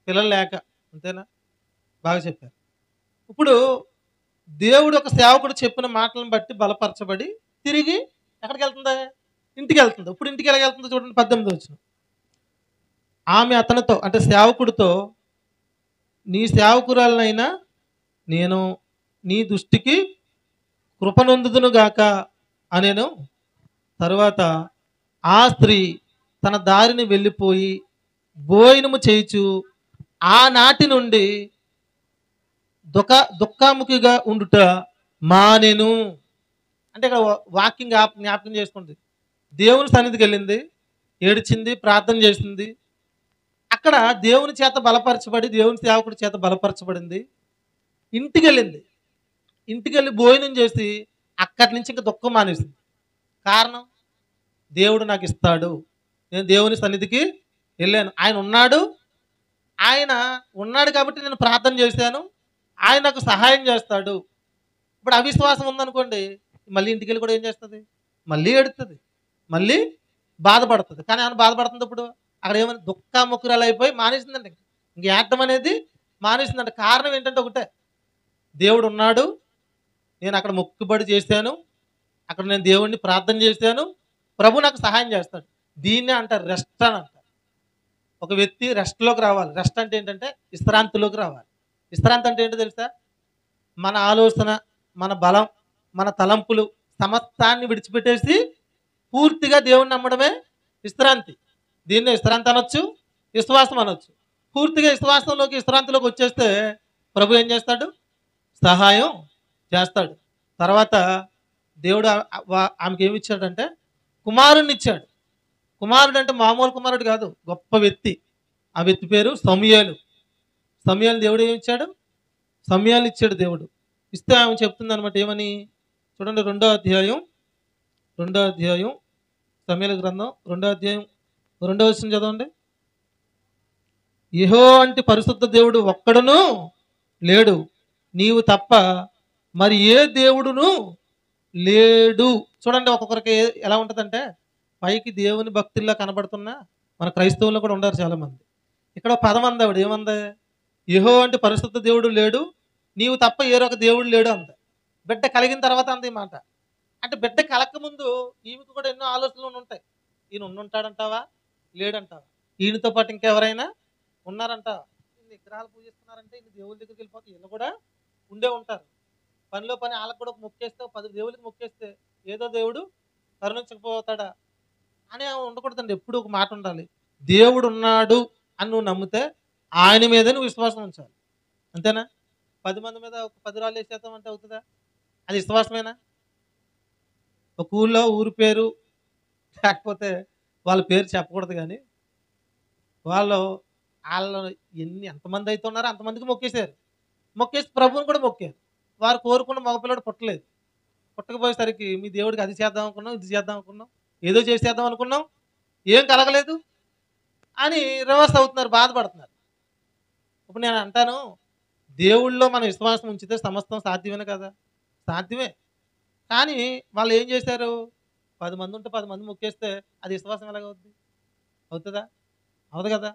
పిల్లలు లేక. అంతేనా? బాగా చెప్పారు. ఇప్పుడు దేవుడు ఒక సేవకుడు చెప్పిన మాటలను బట్టి బలపరచబడి తిరిగి ఎక్కడికి వెళ్తుంది? ఇంటికి వెళ్తుంది. ఇప్పుడు ఇంటికి ఎలా వెళ్తుందో చూడండి, 18వ వచనం. ఆమె అతనితో అంటే సేవకుడితో, నీ సేవకురాలనైనా నేను నీ దృష్టికి కృపనొందుదును గాక అనేను. తరువాత ఆ స్త్రీ తన దారిని వెళ్ళిపోయి భోజనము చేయుచు ఆనాటి నుండి దుఃఖముఖిగా ఉండుట మానెను. అంటే ఇక్కడ వాక్యం జ్ఞాపకం చేసుకుంది. దేవుని సన్నిధికి వెళ్ళింది, ఏడ్చింది, ప్రార్థన చేసింది. అక్కడ దేవుని చేత బలపరచబడి, దేవుని సేవకుడి చేత బలపరచబడింది. ఇంటికి వెళ్ళింది, ఇంటికి వెళ్ళి భోజనం చేసి అక్కడి నుంచి ఇంకా దుఃఖం మానేసింది. కారణం, దేవుడు నాకు ఇస్తాడు, నేను దేవుని సన్నిధికి వెళ్ళాను, ఆయన ఉన్నాడు కాబట్టి నేను ప్రార్థన చేశాను, ఆయన నాకు సహాయం చేస్తాడు. ఇప్పుడు అవిశ్వాసం ఉందనుకోండి, మళ్ళీ ఇంటికి వెళ్ళి కూడా ఏం చేస్తుంది? మళ్ళీ ఏడుతుంది, మళ్ళీ బాధపడుతుంది. కానీ ఆయన బాధపడుతుంది ఇప్పుడు అక్కడ ఏమైనా దుఃఖముఖురాలు అయిపోయి మానేసిందండి. ఇంక ఏడటం అనేది మానేసిందంట. కారణం ఏంటంటే ఒకటే, దేవుడు ఉన్నాడు, నేను అక్కడ మొక్కుబడి చేశాను, అక్కడ నేను దేవుడిని ప్రార్థన చేశాను, ప్రభు నాకు సహాయం చేస్తాడు. దీన్నే అంటారు రెస్ట్ అని అంటారు. ఒక వ్యక్తి రెస్ట్లోకి రావాలి. రెస్ట్ అంటే ఏంటంటే విశ్రాంతిలోకి రావాలి. విశ్రాంతి అంటే ఏంటో తెలుసా? మన ఆలోచన, మన బలం, మన తలంపులు సమస్తాన్ని విడిచిపెట్టేసి పూర్తిగా దేవుణ్ణి నమ్మడమే విశ్రాంతి. దీన్నే విశ్రాంతి అనొచ్చు, విశ్వాసం అనొచ్చు. పూర్తిగా విశ్రాంతిలోకి వచ్చేస్తే ప్రభు ఏం చేస్తాడు? సహాయం చేస్తాడు. తర్వాత దేవుడు ఆమెకి ఏమి ఇచ్చాడంటే కుమారుణ్ణి ఇచ్చాడు. కుమారుడు అంటే మామూలు కుమారుడు కాదు, గొప్ప వ్యక్తి. ఆ వ్యక్తి పేరు సమూయేలు. సమూయేలు దేవుడు ఏమి ఇచ్చాడు? సమూయేలు ఇచ్చాడు దేవుడు. ఇస్తే ఆమె చెప్తుంది అనమాట, ఏమని చూడండి, 2వ అధ్యాయం సమూయేలు గ్రంథం 2వ అధ్యాయం 2వ వచనం చదవండి. యెహోవా వంటి పరిశుద్ధ దేవుడు ఒక్కడును లేడు, నీవు తప్ప మరి ఏ దేవుడును లేడు. చూడండి ఒక్కొక్కరికి ఎలా ఉంటుందంటే, పైకి దేవుని భక్తుల్లో కనబడుతున్నా మన క్రైస్తవుల్లో కూడా ఉండరు చాలామంది. ఇక్కడ పదం అంది ఆవిడ, ఏమంది? యెహోవా అంటే పరిశుద్ధ దేవుడు లేడు, నీవు తప్ప ఏరొక దేవుడు లేడు అంది. బిడ్డ కలిగిన తర్వాత అంది ఈ మాట. అంటే బిడ్డ కలగకముందు ఈమెకు కూడా ఎన్నో ఆలోచనలు ఉంటాయి. ఈయన ఉండుంటాడంటావా, లేడంటావా? ఈయనతో పాటు ఇంకెవరైనా ఉన్నారంటావా? ఇన్ని విగ్రహాలు పూజిస్తున్నారంటే ఇన్ని దేవుళ్ళ దగ్గరికి వెళ్ళిపోతే వీళ్ళు కూడా ఉండే ఉంటారు. పనిలో పని వాళ్ళకు కూడా మొక్కేస్తే 10 దేవుళ్ళకి మొక్కేస్తే ఏదో దేవుడు కరుణించకపోతాడా అని ఉండకూడదండి. ఎప్పుడు ఒక మాట ఉండాలి. దేవుడు ఉన్నాడు అని నువ్వు నమ్మితే ఆయన మీదే నువ్వు విశ్వాసం ఉంచాలి. అంతేనా? 10 మంది మీద ఒక 10 రాళ్ళు వేసేద్దాం అంటే అవుతుందా? అది విశ్వాసమేనా? ఒక ఊళ్ళో ఊరి పేరు లేకపోతే వాళ్ళ పేరు చెప్పకూడదు గానీ, వాళ్ళు ఆళ్ళు ఎంతమంది అయితే ఉన్నారో అంతమందికి మొక్కేసారు. మొక్కేసి ప్రభువుని కూడా మొక్కారు. వారు కోరుకున్న మగపిల్లాడు పుట్టలేదు. పుట్టకపోయేసరికి మీ దేవుడికి అది చేద్దాం అనుకున్నాం, ఇది చేద్దాం అనుకున్నాం, ఏదో చేసేద్దాం అనుకున్నాం, ఏం కలగలేదు అని రివర్స్ అవుతున్నారు, బాధపడుతున్నారు. ఇప్పుడు నేను అంటాను, దేవుళ్ళో మన విశ్వాసం ఉంచితే సమస్తం సాధ్యమేనా కదా? సాధ్యమే. కానీ వాళ్ళు ఏం చేశారు? 10 మంది ఉంటే 10 మంది మొక్కేస్తే అది విశ్వాసం ఎలాగవుద్ది? అవుతదా? అవ్వదు కదా!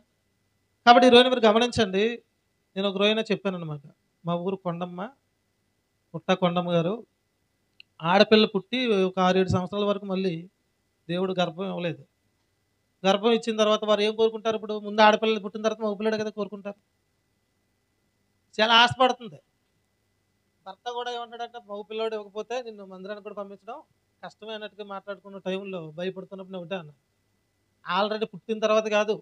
కాబట్టి ఈ రోజున మీరు గమనించండి. నేను ఒక రోజున చెప్పాననమాట. మా ఊరు కొండమ్మ, పుట్ట కొండమ్మ గారు ఆడపిల్ల పుట్టి ఒక 6, 7 సంవత్సరాల వరకు మళ్ళీ దేవుడు గర్భం ఇవ్వలేదు. గర్భం ఇచ్చిన తర్వాత వారు ఏం కోరుకుంటారు ఇప్పుడు? ముందు ఆడపిల్ల పుట్టిన తర్వాత మగపిల్లాడే కదా కోరుకుంటారు. చాలా ఆశపడుతుంది. భర్త కూడా ఏమంటాడంటే మగపిల్లోడు ఇవ్వకపోతే నిన్ను మందిరానికి కూడా పంపించడం కష్టమే అన్నట్టుగా మాట్లాడుకున్న టైంలో భయపడుతున్నప్పుడు నేను ఒకటే అన్నా. ఆల్రెడీ పుట్టిన తర్వాత కాదు.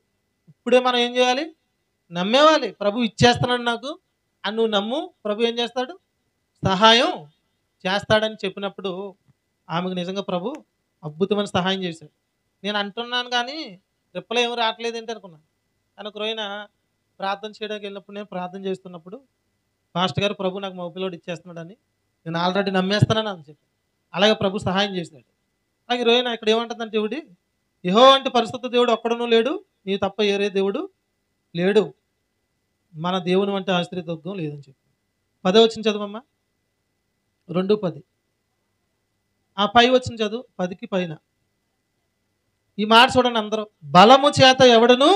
ఇప్పుడే మనం ఏం చేయాలి? నమ్మేవాలి. ప్రభు ఇచ్చేస్తున్నాడు నాకు అని నువ్వు నమ్ము. ప్రభు ఏం చేస్తాడు? సహాయం చేస్తాడని చెప్పినప్పుడు ఆమెకు నిజంగా ప్రభు అద్భుతమైన సహాయం చేశాడు. నేను అంటున్నాను కానీ రిప్లై ఏమి రావట్లేదు ఏంటి అనుకున్నాను. కానీ ఒక రోజున ప్రార్థన చేయడానికి వెళ్ళినప్పుడు నేను ప్రార్థన చేస్తున్నప్పుడు పాస్టర్ గారు ప్రభు నాకు మగపిల్లోడు ఇచ్చేస్తున్నాడని నేను ఆల్రెడీ నమ్మేస్తున్నాను అని చెప్పి అలాగే ప్రభు సహాయం చేశాడు. అలాగే ఈ రోజున ఇక్కడ ఏమంటుందంటే దేవుడి యెహోవా అంటే పరిశుద్ధ దేవుడు ఒక్కడునూ లేడు, నీ తప్ప ఏరే దేవుడు లేడు, మన దేవుని వంటి ఆశ్రయదుర్గం లేదని చెప్పి 10వ వచనం చదవమ్మా. 2:10 ఆ పై వచనం చదువు 10కి పైన ఈ మాట చూడండి అందరూ. బలము చేత ఎవడును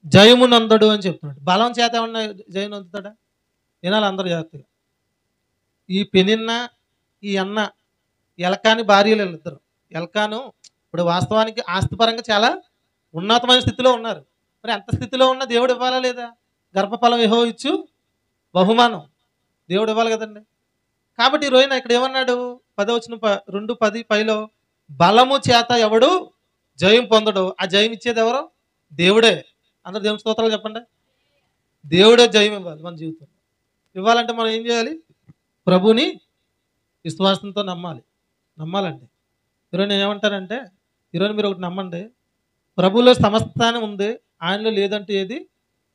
జయము నందడు అని చెప్తున్నాడు. బలం చేత ఎవడన్నా జయం నందుతాడా? వినాలి అందరూ జాగ్రత్తగా. ఈ పెనిన్న ఈ అన్న ఎలకాని భార్యలు వీళ్ళిద్దరు. ఎల్కాను ఇప్పుడు వాస్తవానికి ఆస్తిపరంగా చాలా ఉన్నతమైన స్థితిలో ఉన్నారు. మరి అంత స్థితిలో ఉన్న దేవుడు ఇవ్వాలా లేదా? గర్భఫలం యెహోవా ఇచ్చు బహుమానం దేవుడు ఇవ్వాలి కదండి. కాబట్టి ఈ రోజున ఇక్కడ ఏమన్నాడు? 10వ వచనం 2:10 పైలో బలము చేత ఎవడు జయం పొందడు. ఆ జయం ఇచ్చేది ఎవరు? దేవుడే. అందరు దేవుని స్తోత్రాలు చెప్పండి. దేవుడే జయం ఇవ్వాలి మన జీవితంలో. ఇవ్వాలంటే మనం ఏం చేయాలి? ప్రభుని విశ్వాసంతో నమ్మాలండి. ఈరోజు నేను ఏమంటానంటే ఈరోజు మీరు ఒకటి నమ్మండి. ప్రభులో సమస్తానం ఉంది, ఆయనలో లేదంటే ఏది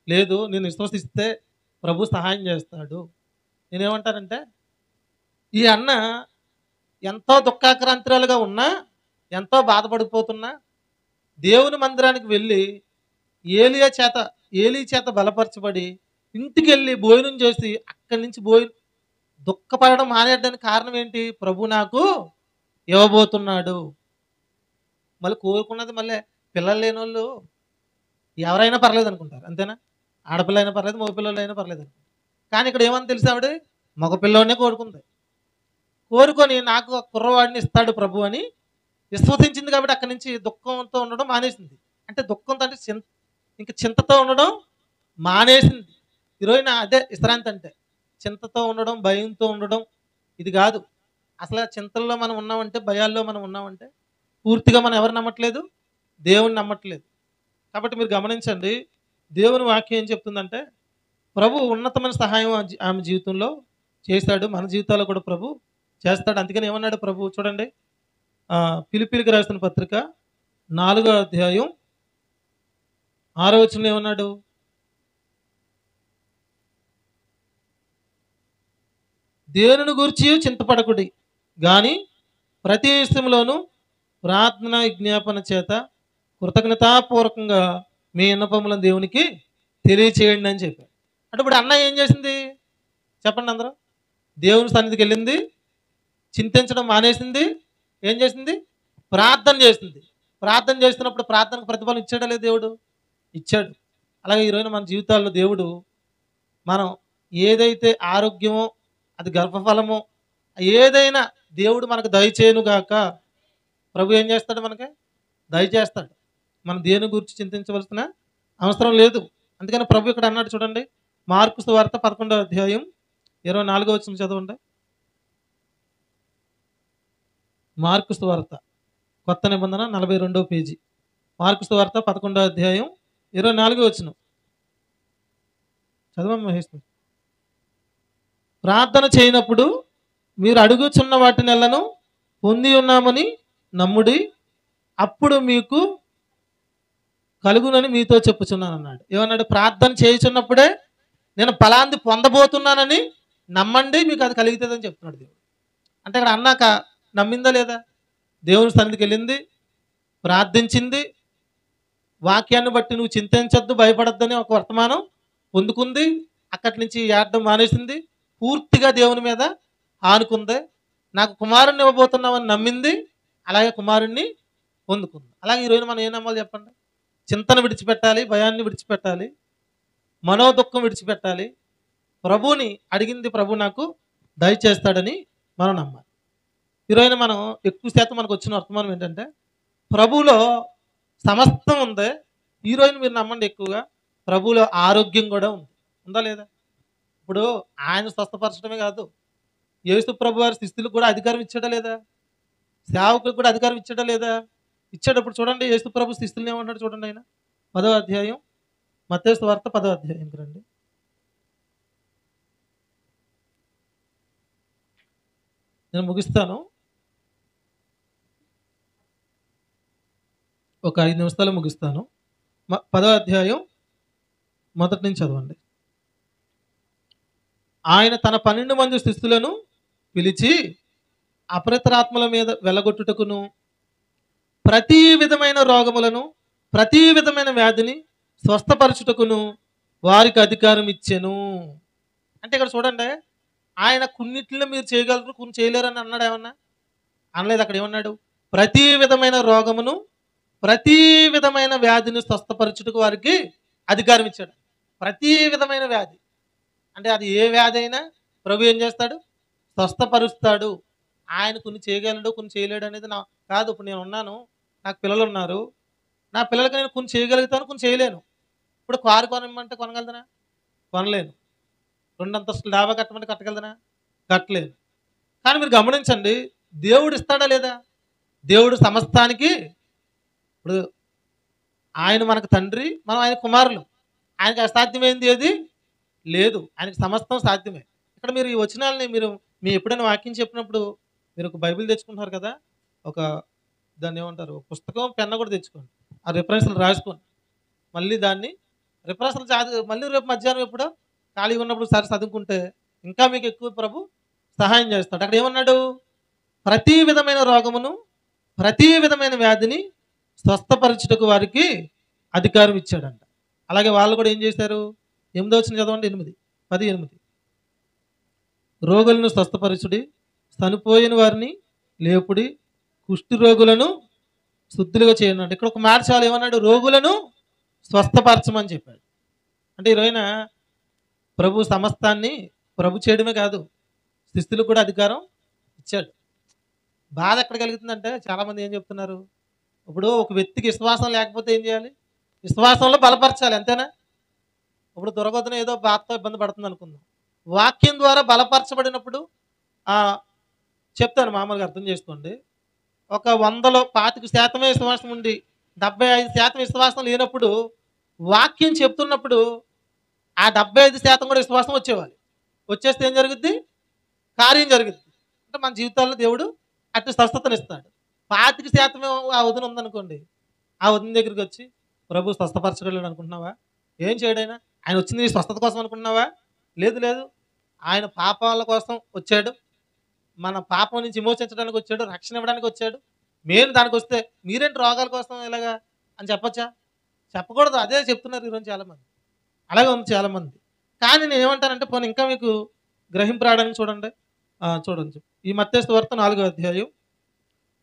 లేదు. నేను విశ్వసిస్తే ప్రభు సహాయం చేస్తాడు. నేనేమంటానంటే ఈ అన్న ఎంతో దుఃఖాక్రాంతురాలుగా ఉన్నా, ఎంతో బాధపడిపోతున్నా దేవుని మందిరానికి వెళ్ళి ఏలీ చేత బలపరచబడి ఇంటికి వెళ్ళి భోజనం చేసి అక్కడి నుంచి దుఃఖపడడం మానేయడానికి కారణం ఏంటి? ప్రభు నాకు ఇవ్వబోతున్నాడు. మళ్ళీ కోరుకున్నది మళ్ళీ పిల్లలు లేని వాళ్ళు ఎవరైనా పర్లేదు అనుకుంటారు. అంతేనా? ఆడపిల్ల అయినా పర్లేదు, మగపిల్లలు అయినా పర్లేదు అనుకుంటారు. కానీ ఇక్కడ ఏమని తెలిసి ఆవిడ మగపిల్లవాడినే కోరుకుంది. కోరుకొని నాకు ఆ కుర్రవాడిని ఇస్తాడు ప్రభు అని విశ్వసించింది. కాబట్టి అక్కడి నుంచి దుఃఖంతో ఉండడం మానేసింది. అంటే దుఃఖంతో అంటే ఇంక చింతతో ఉండడం మానేసింది. ఈరోజున అదే విశ్రాంతి అంటే. చింతతో ఉండడం, భయంతో ఉండడం ఇది కాదు. అసలు ఆ చింతల్లో మనం ఉన్నామంటే, భయాల్లో మనం ఉన్నామంటే పూర్తిగా మనం ఎవరు నమ్మట్లేదు? దేవుని నమ్మట్లేదు. కాబట్టి మీరు గమనించండి, దేవుని వాక్యం ఏం చెప్తుందంటే ప్రభు ఉన్నతమైన సహాయం ఆమె జీవితంలో చేశాడు. మన జీవితాల్లో కూడా ప్రభు చేస్తాడు. అందుకని ఏమన్నాడు ప్రభు చూడండి, ఫిలిప్పీయులకు రాసిన పత్రిక 4వ అధ్యాయం 6వ వచనంలో ఏమన్నాడు? దేనిని గూర్చి చింతపడకుడి గాని ప్రతి విషయంలోనూ ప్రార్థన విజ్ఞాపన చేత కృతజ్ఞతాపూర్వకంగా మీ విన్నపములను దేవునికి తెలియచేయండి అని చెప్పారు. అంటే ఇప్పుడు అన్న ఏం చేసింది చెప్పండి అందరూ? దేవుని సన్నిధికి వెళ్ళింది, చింతించడం మానేసింది. ఏం చేసింది? ప్రార్థన చేసింది. ప్రార్థన చేస్తున్నప్పుడు ప్రార్థనకు ప్రతిఫలం ఇచ్చాడా లేదు? దేవుడు ఇచ్చాడు. అలాగే ఈరోజు మన జీవితాల్లో దేవుడు మనం ఏదైతే ఆరోగ్యమో, అది గర్భఫలమో, ఏదైనా దేవుడు మనకు దయచేయనుగాక. ప్రభు ఏం చేస్తాడు? మనకి దయచేస్తాడు. మనం దేని గురించి చింతించవలసిన అవసరం లేదు. అందుకని ప్రభు ఇక్కడ అన్నాడు చూడండి, మార్కు సువార్త 11వ అధ్యాయం 24వ వచనం చదవండి. మార్కు సువార్త కొత్త నిబంధన 42వ పేజీ, మార్కు సువార్త 11వ అధ్యాయం 24వ వచనం చదవమ్మ మహేష్. ప్రార్థన చేయనప్పుడు మీరు అడుగుచున్న వాటినెల్లను పొంది ఉన్నామని నమ్ముడి, అప్పుడు మీకు కలుగునని మీతో చెప్పుచున్నాను అన్నాడు. ఏమన్నాడు? ప్రార్థన చేయుచున్నప్పుడే నేను ఫలాంది పొందబోతున్నానని నమ్మండి, మీకు అది కలుగుతుందని చెప్తున్నాడు దేవుడు. అంటే అక్కడ అన్నాక నమ్మిందా లేదా? దేవుని సన్నిధికి వెళ్ళింది, ప్రార్థించింది, వాక్యాన్ని బట్టి నువ్వు చింతించొద్దు, భయపడొద్దని ఒక వర్తమానం పొందుకుంది, అక్కడి నుంచి ఏడడం మానేసింది, పూర్తిగా దేవుని మీద ఆనుకుంది, నాకు కుమారుణ్ణి ఇవ్వబోతున్నామని నమ్మింది, అలాగే కుమారుణ్ణి పొందుకుంది. అలాగే ఈరోజు మనం ఏం నమ్మాలి చెప్పండి? చింతన విడిచిపెట్టాలి, భయాన్ని విడిచిపెట్టాలి, మనోదుఖం విడిచిపెట్టాలి, ప్రభువుని అడిగింది ప్రభు నాకు దయచేస్తాడని మనం నమ్మాలి. ఈరోజు మనం ఎక్కువ శాతం మనకు వచ్చిన వర్తమానం ఏంటంటే ప్రభువులో సమస్తం ఉంది. ఈరోజు మీరు నమ్మండి, ఎక్కువగా ప్రభువులో ఆరోగ్యం కూడా ఉంది. ఉందా లేదా? ఇప్పుడు ఆయన స్వస్థపరచడమే కాదు, యేసు ప్రభు వారి శిష్యులకు కూడా అధికారం ఇచ్చాడా లేదా? సేవకులకు కూడా అధికారం ఇచ్చాడా లేదా? ఇచ్చేటప్పుడు చూడండి, యేసు ప్రభు శిష్యులను ఏమంటాడు చూడండి. ఆయన 10వ అధ్యాయం, మత్తయి సువార్త 10వ అధ్యాయంకి రండి. నేను ముగిస్తాను, ఒక 5 నిమిషాలు ముగిస్తాను. 10వ అధ్యాయం మొదటి నుంచి చదవండి. ఆయన తన 12 మంది శిష్యులను పిలిచి అపవిత్రాత్మల మీద వెలగొట్టుటకును, ప్రతి విధమైన రోగములను, ప్రతి విధమైన వ్యాధిని స్వస్థపరచుటకును వారికి అధికారం ఇచ్చెను. అంటే ఇక్కడ చూడండి, ఆయన కొన్నిట్లో మీరు చేయగలరు, కొన్ని చేయలేరు అని అన్నాడు. ఏమన్నా అనలేదు. అక్కడ ఏమన్నాడు? ప్రతి విధమైన రోగమును, ప్రతి విధమైన వ్యాధిని స్వస్థపరచుటకు వారికి అధికారం ఇచ్చాడు. ప్రతి విధమైన వ్యాధి అంటే అది ఏ వ్యాధి అయినా ప్రభు ఏం చేస్తాడు? స్వస్థపరుస్తాడు. ఆయన కొన్ని చేయగలడు, కొన్ని చేయలేడు అనేది నా కాదు. ఇప్పుడు నేను ఉన్నాను, నాకు పిల్లలు ఉన్నారు, నా పిల్లలకి నేను కొన్ని చేయగలుగుతాను, కొన్ని చేయలేను. ఇప్పుడు కారు కొనమంటే కొనగలదనా? కొనలేను. 2 అంతస్తులు డాబా కట్టమంటే కట్టగలదనా? కట్టలేను. కానీ మీరు గమనించండి, దేవుడు ఇస్తాడా లేదా? దేవుడు సమస్తానికి, ఇప్పుడు ఆయన మనకు తండ్రి, మనం ఆయన కుమారులు. ఆయనకి అసాధ్యమైంది ఏది లేదు, ఆయనకి సమస్తం సాధ్యమే. ఇక్కడ మీరు ఈ వచనాలని మీరు ఎప్పుడైనా వాక్యం చెప్పినప్పుడు మీరు ఒక బైబిల్ తెచ్చుకుంటారు కదా, ఒక దాన్ని ఏమంటారు, పుస్తకం, పెన్న కూడా తెచ్చుకోండి, ఆ రిఫరెన్స్లు రాసుకోండి. మళ్ళీ దాన్ని రిఫరెన్స్లు మళ్ళీ రేపు మధ్యాహ్నం ఎప్పుడో ఖాళీగా ఉన్నప్పుడు సరే చదువుకుంటే ఇంకా మీకు ఎక్కువ ప్రభు సహాయం చేస్తాడు. అక్కడ ఏమన్నాడు? ప్రతి విధమైన రోగమును, ప్రతి విధమైన వ్యాధిని స్వస్థపరచుటకు వారికి అధికారం ఇచ్చాడంట. అలాగే వాళ్ళు కూడా ఏం చేశారు? 8వ వచనం చదవండి. 10:8 రోగులను స్వస్థపరచుడి, చనిపోయిన వారిని లేపుడి, కుష్టి రోగులను శుద్ధులుగా చేయనండి. ఇక్కడ ఒక మాట చాలు, ఏమన్నాడు? రోగులను స్వస్థపరచమని చెప్పాడు. అంటే ఈరోజున ప్రభు సమస్తాన్ని ప్రభు చేయడమే కాదు, శిష్యులకు కూడా అధికారం ఇచ్చాడు. బాధ ఎక్కడ కలుగుతుందంటే చాలామంది ఏం చెప్తున్నారు, ఇప్పుడు ఒక వ్యక్తికి విశ్వాసం లేకపోతే ఏం చేయాలి? విశ్వాసంలో బలపరచాలి, అంతేనా? ఇప్పుడు దుర్గోధన ఏదో బాధతో ఇబ్బంది పడుతుంది అనుకుందాం, వాక్యం ద్వారా బలపరచబడినప్పుడు చెప్తాను, మామూలుగా అర్థం చేసుకోండి. ఒక 100లో 25% విశ్వాసం ఉండి 75% విశ్వాసం లేనప్పుడు వాక్యం చెప్తున్నప్పుడు ఆ 75% కూడా విశ్వాసం వచ్చేస్తే ఏం జరుగుద్ది? కార్యం జరుగుద్ది. అంటే మన జీవితాల్లో దేవుడు అటు స్వస్థతను ఇస్తాడు. 25% ఆ వదిన ఉందనుకోండి, ఆ వదిన దగ్గరికి వచ్చి ప్రభు స్వస్థపరచగలడు అనుకుంటున్నావా? ఏం చేయడైనా ఆయన వచ్చింది నీ స్వస్థత కోసం అనుకుంటున్నావా? లేదు లేదు, ఆయన పాపాల కోసం వచ్చాడు, మన పాపం నుంచి విమోచించడానికి వచ్చాడు, రక్షణ ఇవ్వడానికి వచ్చాడు. మేము దానికి వస్తే మీరేంటి రోగాల కోసం ఇలాగా అని చెప్పచ్చా? చెప్పకూడదు. అదే చెప్తున్నారు ఈరోజు చాలామంది, అలాగే ఉంది చాలామంది. కానీ నేను ఏమంటానంటే పోనీ ఇంకా మీకు గ్రహింపు రావడానికి చూడండి. ఈ మత్తయి సువార్త 4వ అధ్యాయం,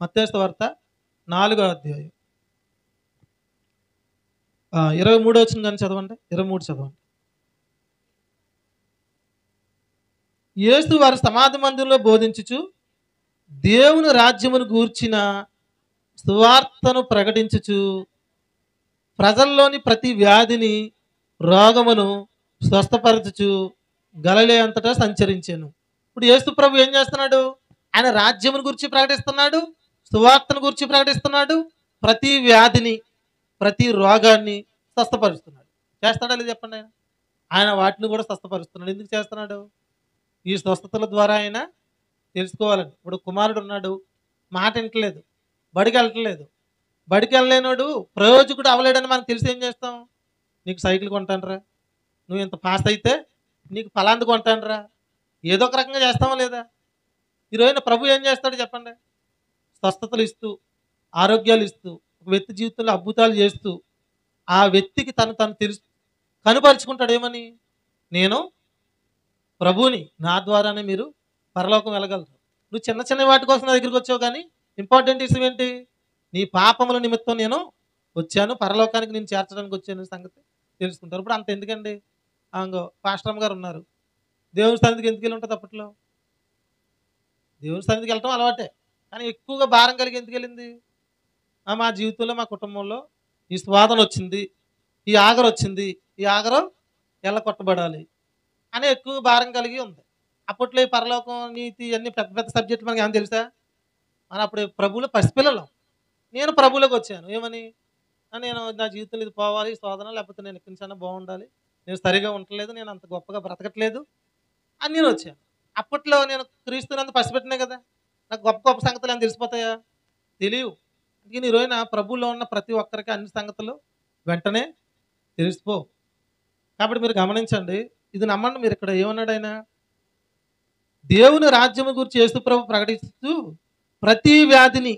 మత్తయి సువార్త 4వ అధ్యాయం 23వ వచనం కానీ చదవండి. 23 చదవండి. యేసు వారి సమాధి మందిరంలో బోధించుచు దేవుని రాజ్యమును గూర్చిన సువార్తను ప్రకటించుచు ప్రజల్లోని ప్రతి వ్యాధిని, రోగమును స్వస్థపరచుచు గలిలయ అంతటా సంచరించాను. ఇప్పుడు యేసు ప్రభు ఏం చేస్తున్నాడు? ఆయన రాజ్యమును గురించి ప్రకటిస్తున్నాడు, సువార్తను గురించి ప్రకటిస్తున్నాడు, ప్రతి వ్యాధిని ప్రతి రోగాన్ని స్వస్థపరుస్తున్నాడు. చేస్తాడా లేదు చెప్పండి? ఆయన ఆయన వాటిని కూడా స్వస్థపరుస్తున్నాడు. ఎందుకు చేస్తున్నాడు? ఈ స్వస్థతల ద్వారా ఆయన తెలుసుకోవాలని. ఇప్పుడు కుమారుడు ఉన్నాడు, మాట వింటలేదు, బడికి వెళ్ళట్లేదు. బడికి వెళ్ళలేనోడు ప్రయోజకుడు అవ్వలేడని మనకు తెలిసి ఏం చేస్తాం? నీకు సైకిల్ కొంటానరా, నువ్వు ఇంత పాస్ అయితే నీకు ఫలాంది కొంటానరా, ఏదో ఒక రకంగా చేస్తామా లేదా? ఈరోజున ప్రభు ఏం చేస్తాడు చెప్పండి? స్వస్థతలు ఇస్తూ, ఆరోగ్యాలు ఇస్తూ, ఒక వ్యక్తి జీవితంలో అద్భుతాలు చేస్తూ, ఆ వ్యక్తికి తను తను తెలుసు కనుపరుచుకుంటాడు. ఏమని? నేను ప్రభువుని, నా ద్వారానే మీరు పరలోకం వెళ్ళగలరు. నువ్వు చిన్న చిన్న వాటి కోసం నా దగ్గరికి వచ్చావు, కానీ ఇంపార్టెంట్ విషయం ఏంటి? నీ పాపముల నిమిత్తం నేను వచ్చాను, పరలోకానికి నేను చేర్చడానికి వచ్చాను సంగతి తెలుసుకుంటారు. ఇప్పుడు అంత ఎందుకండి? అంగో పాస్టమ్ గారు ఉన్నారు, దేవుని సన్నిధికి ఎందుకు వెళ్ళి ఉంటుంది అప్పట్లో? దేవుని సన్నిధికి వెళ్ళటం అలవాటే, కానీ ఎక్కువగా భారం కలిగి ఎందుకు వెళ్ళింది? మా జీవితంలో, మా కుటుంబంలో ఈ స్వాదన వచ్చింది, ఈ ఆగరు వచ్చింది, ఈ ఆగరం ఎల్ల కొట్టబడాలి అని ఎక్కువ భారం కలిగి ఉంది. అప్పట్లో ఈ పరలోకం, నీతి అన్ని పెద్ద పెద్ద సబ్జెక్టులు మనకి ఏమైనా తెలుసా? మన అప్పుడు ప్రభువులో పసిపిల్లలం. నేను ప్రభువులోకి వచ్చాను ఏమని? నేను నా జీవితంలో ఇది పోవాలి, శోధన, లేకపోతే నేను ఎక్కడి నుంచైనా బాగుండాలి, నేను సరిగా ఉండట్లేదు, నేను అంత గొప్పగా బ్రతకట్లేదు అని నేను వచ్చాను. అప్పట్లో నేను క్రీస్తునంత పసిపెట్టినే కదా, నాకు గొప్ప గొప్ప సంగతులు ఏమైనా తెలిసిపోతాయా? తెలియవు. అందుకని ఈ రోజున ప్రభువులో ఉన్న ప్రతి ఒక్కరికి అన్ని సంగతులు వెంటనే తెలిసిపో. కాబట్టి మీరు గమనించండి, ఇది నమ్మండి. మీరు ఇక్కడ ఏమన్నాడు ఆయన? దేవుని రాజ్యము గురించి యేసు ప్రభు ప్రకటిస్తూ ప్రతి వ్యాధిని,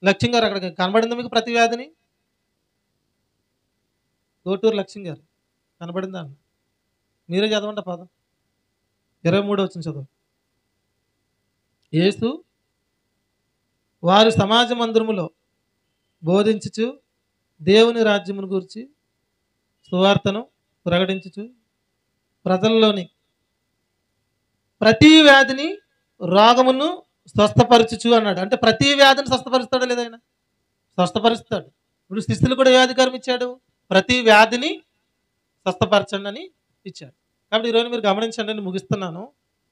లక్ష్యం గారు అక్కడ కనబడిందా మీకు? ప్రతి వ్యాధిని తోటూరు లక్ష్యం గారు కనబడిందా అన్న? మీరే చదవండి పదం 23 వచ్చిన చదువు. యేసు వారు సమాజ మందిరములో బోధించుచు దేవుని రాజ్యమును గురించి సువార్తను ప్రకటించుచు ప్రజల్లోని ప్రతి వ్యాధిని, రోగమును స్వస్థపరచుచు అన్నాడు. అంటే ప్రతి వ్యాధిని స్వస్థపరుస్తాడా లేదా? ఆయన స్వస్థపరుస్తాడు. ఇప్పుడు శిష్యులు కూడా ఏ అధికారం ఇచ్చాడు? ప్రతి వ్యాధిని స్వస్థపరచండి అని ఇచ్చాడు. కాబట్టి ఈరోజు మీరు గమనించండి, నేను ముగిస్తున్నాను.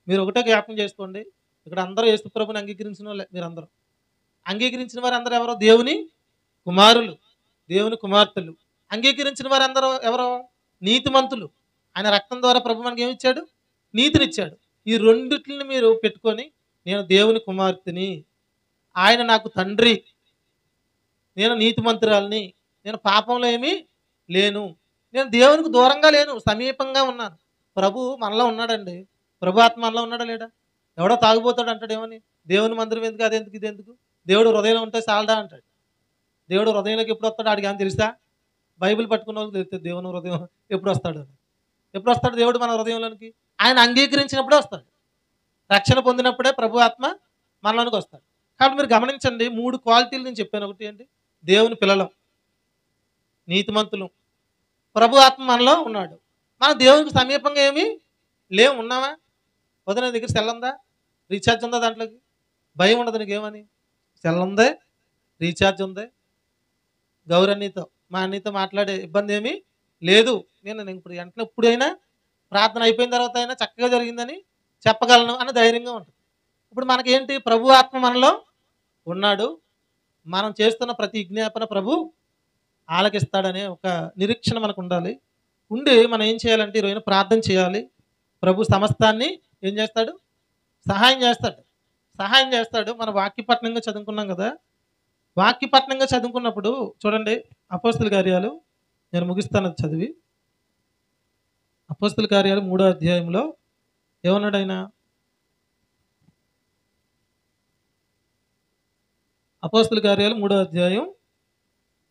మీరు ఒకటే జ్ఞాపకం చేసుకోండి, ఇక్కడ అందరూ యేసు ప్రభుని అంగీకరించిన వాళ్ళే. మీరందరూ అంగీకరించిన వారు అందరూ ఎవరో? దేవుని కుమారులు, దేవుని కుమార్తెలు. అంగీకరించిన వారు అందరూ ఎవరో? నీతిమంతులు. ఆయన రక్తం ద్వారా ప్రభు మనకి ఏమి ఇచ్చాడు? నీతినిచ్చాడు. ఈ రెండిటిని మీరు పెట్టుకొని, నేను దేవుని కుమార్తెని, ఆయన నాకు తండ్రి, నేను నీతిమంతురాలిని, నేను పాపంలో ఏమీ లేను, నేను దేవునికి దూరంగా లేను, సమీపంగా ఉన్నాను. ప్రభు మనలో ఉన్నాడండి. ప్రభు ఆత్మ మనలో ఉన్నాడా లేడా? ఎవడో తాగుపోతాడు అంటాడు ఏమని? దేవుని మందిరం ఎందుకు, అదెందుకు, ఇదెందుకు, దేవుడు హృదయంలో ఉంటే చాలదా అంటాడు. దేవుడు హృదయంలోకి ఎప్పుడు వస్తాడు ఆడికి అని తెలుసా? బైబిల్ పట్టుకున్న వాళ్ళకి తెలుస్తుంది దేవుని హృదయం ఎప్పుడు వస్తాడు అని. ఎప్పుడు వస్తాడు దేవుడు మన హృదయంలోనికి? ఆయన అంగీకరించినప్పుడే వస్తాడు. రక్షణ పొందినప్పుడే ప్రభు ఆత్మ మనలోనికి వస్తాడు. కాబట్టి మీరు గమనించండి, 3 క్వాలిటీలు నేను చెప్పాను. ఒకటి ఏంటి? దేవుని పిల్లలం, నీతిమంతులు, ప్రభు ఆత్మ మనలో ఉన్నాడు. మనం దేవునికి సమీపంగా ఏమీ లేవు. ఉన్నావా? వదిన దగ్గర సెల్ ఉందా? రీఛార్జ్ ఉందా? దాంట్లోకి భయం ఉండదు నీకేమని? సెల్ ఉందే, రీఛార్జ్ ఉంది, గౌరన్నీతో మా అన్నీతో మాట్లాడే ఇబ్బంది ఏమీ లేదు. నేను ఇప్పుడు వెంటనే ఎప్పుడైనా ప్రార్థన అయిపోయిన తర్వాత అయినా చక్కగా జరిగిందని చెప్పగలను అని ధైర్యంగా ఉంటుంది. ఇప్పుడు మనకేంటి? ప్రభు ఆత్మ మనలో ఉన్నాడు. మనం చేస్తున్న ప్రతి విజ్ఞాపన ప్రభు ఆలకిస్తాడనే ఒక నిరీక్షణ మనకు ఉండాలి. ఉండి మనం ఏం చేయాలంటే ఈరోజు ప్రార్థన చేయాలి. ప్రభు సమస్తాన్ని ఏం చేస్తాడు? సహాయం చేస్తాడు. సహాయం చేస్తాడు. మన వాక్యపట్నంగా చదువుకున్నాం కదా, వాక్యపట్నంగా చదువుకున్నప్పుడు చూడండి, అపోస్తల కార్యాలు, నేను ముగిస్తాను అది చదివి. అపోస్తల కార్యాలు 3వ అధ్యాయంలో ఏమన్నాడు ఆయన? అపోస్తల కార్యాలు 3వ అధ్యాయం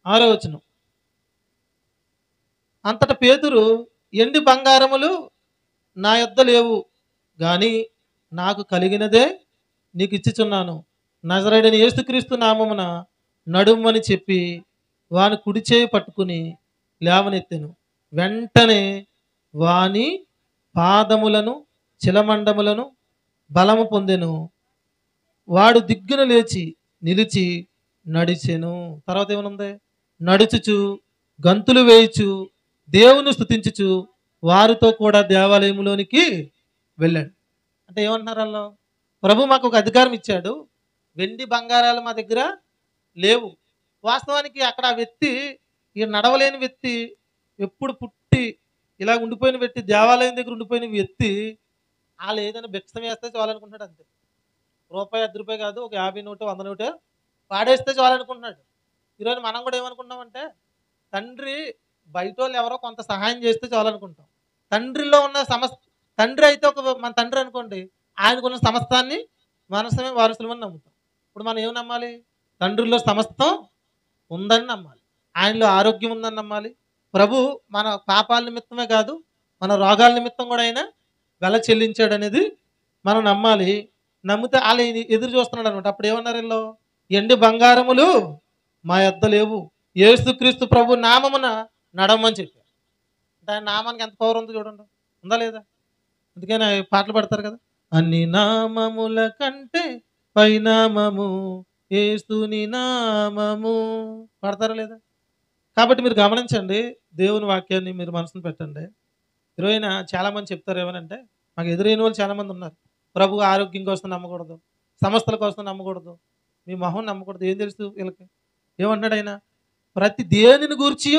6వ వచనం. అంతటా పేతురు, ఎండి బంగారములు నా యొద్ద లేవు, గాని నాకు కలిగినదే నీకు ఇచ్చిచున్నాను. నజరేయుడైన యేసుక్రీస్తు నామమున నడుమని చెప్పి వాని కుడి చేయి పట్టుకుని లేవనెత్తెను. వెంటనే వాని పాదములను చిలమండములను బలము పొందెను. వాడు దిగ్గున లేచి నిలిచి నడిచెను. తర్వాత ఏమనుంది? నడుచుచు గంతులు వేయుచు దేవుని స్తుతించుచు వారితో కూడా దేవాలయంలోనికి వెళ్ళాడు. అంటే ఏమంటున్నారు వాళ్ళు? ప్రభు మాకు ఒక అధికారం ఇచ్చాడు, వెండి బంగారాలు మా దగ్గర లేవు. వాస్తవానికి అక్కడ ఆ వ్యక్తి, ఈ నడవలేని వ్యక్తి, ఎప్పుడు పుట్టి ఇలా ఉండిపోయిన వ్యక్తి, దేవాలయం దగ్గర ఉండిపోయిన వ్యక్తి, వాళ్ళు ఏదైనా భిక్షం వేస్తే చాలనుకుంటున్నాడు అంతే. రూపాయి, అర్ధ రూపాయి కాదు, ఒక 50 నోటు, 100 నోటు పాడేస్తే చాలనుకుంటున్నాడు. ఈరోజు మనం కూడా ఏమనుకుంటామంటే, తండ్రి బయటోళ్ళు ఎవరో కొంత సహాయం చేస్తే చాలనుకుంటాం. తండ్రిలో ఉన్న తండ్రి అయితే మన తండ్రి అనుకోండి, ఆయనకున్న సమస్తాన్ని మనసమే వారసులమని నమ్ముతాం. ఇప్పుడు మనం ఏం నమ్మాలి? తండ్రిలో సమస్తం ఉందని నమ్మాలి, ఆయనలో ఆరోగ్యం ఉందని నమ్మాలి. ప్రభు మన పాపాల నిమిత్తమే కాదు, మన రోగాల నిమిత్తం కూడా ఆయన వెల చెల్లించాడు అనేది మనం నమ్మాలి. నమ్మితే వాళ్ళు ఎదురు చూస్తున్నాడు అనమాట. అప్పుడు ఏమన్నారు వీళ్ళు? ఎండి బంగారములు మా యొద్ద లేవు, యేసుక్రీస్తు ప్రభు నామమున నడమని చెప్పారు. దాని నామానికి ఎంత పవర్ ఉందో చూడండి, ఉందా లేదా? అందుకని పాటలు పడతారు కదా, అన్ని నామముల కంటే పైనామము యేసుని నామము, పడతారా లేదా? కాబట్టి మీరు గమనించండి, దేవుని వాక్యాన్ని మీరు మనసును పెట్టండి. ఈరోజున చాలామంది చెప్తారు ఏమనంటే, మాకు ఎదురైన వాళ్ళు చాలామంది ఉన్నారు, ప్రభు ఆరోగ్యం కోసం నమ్మకూడదు, సంస్థల కోసం నమ్మకూడదు, మీ మొహం నమ్మకూడదు. ఏం తెలుసు వీళ్ళకి? ఏమంటున్నాడు ఆయన? ప్రతి దేనిని గూర్చి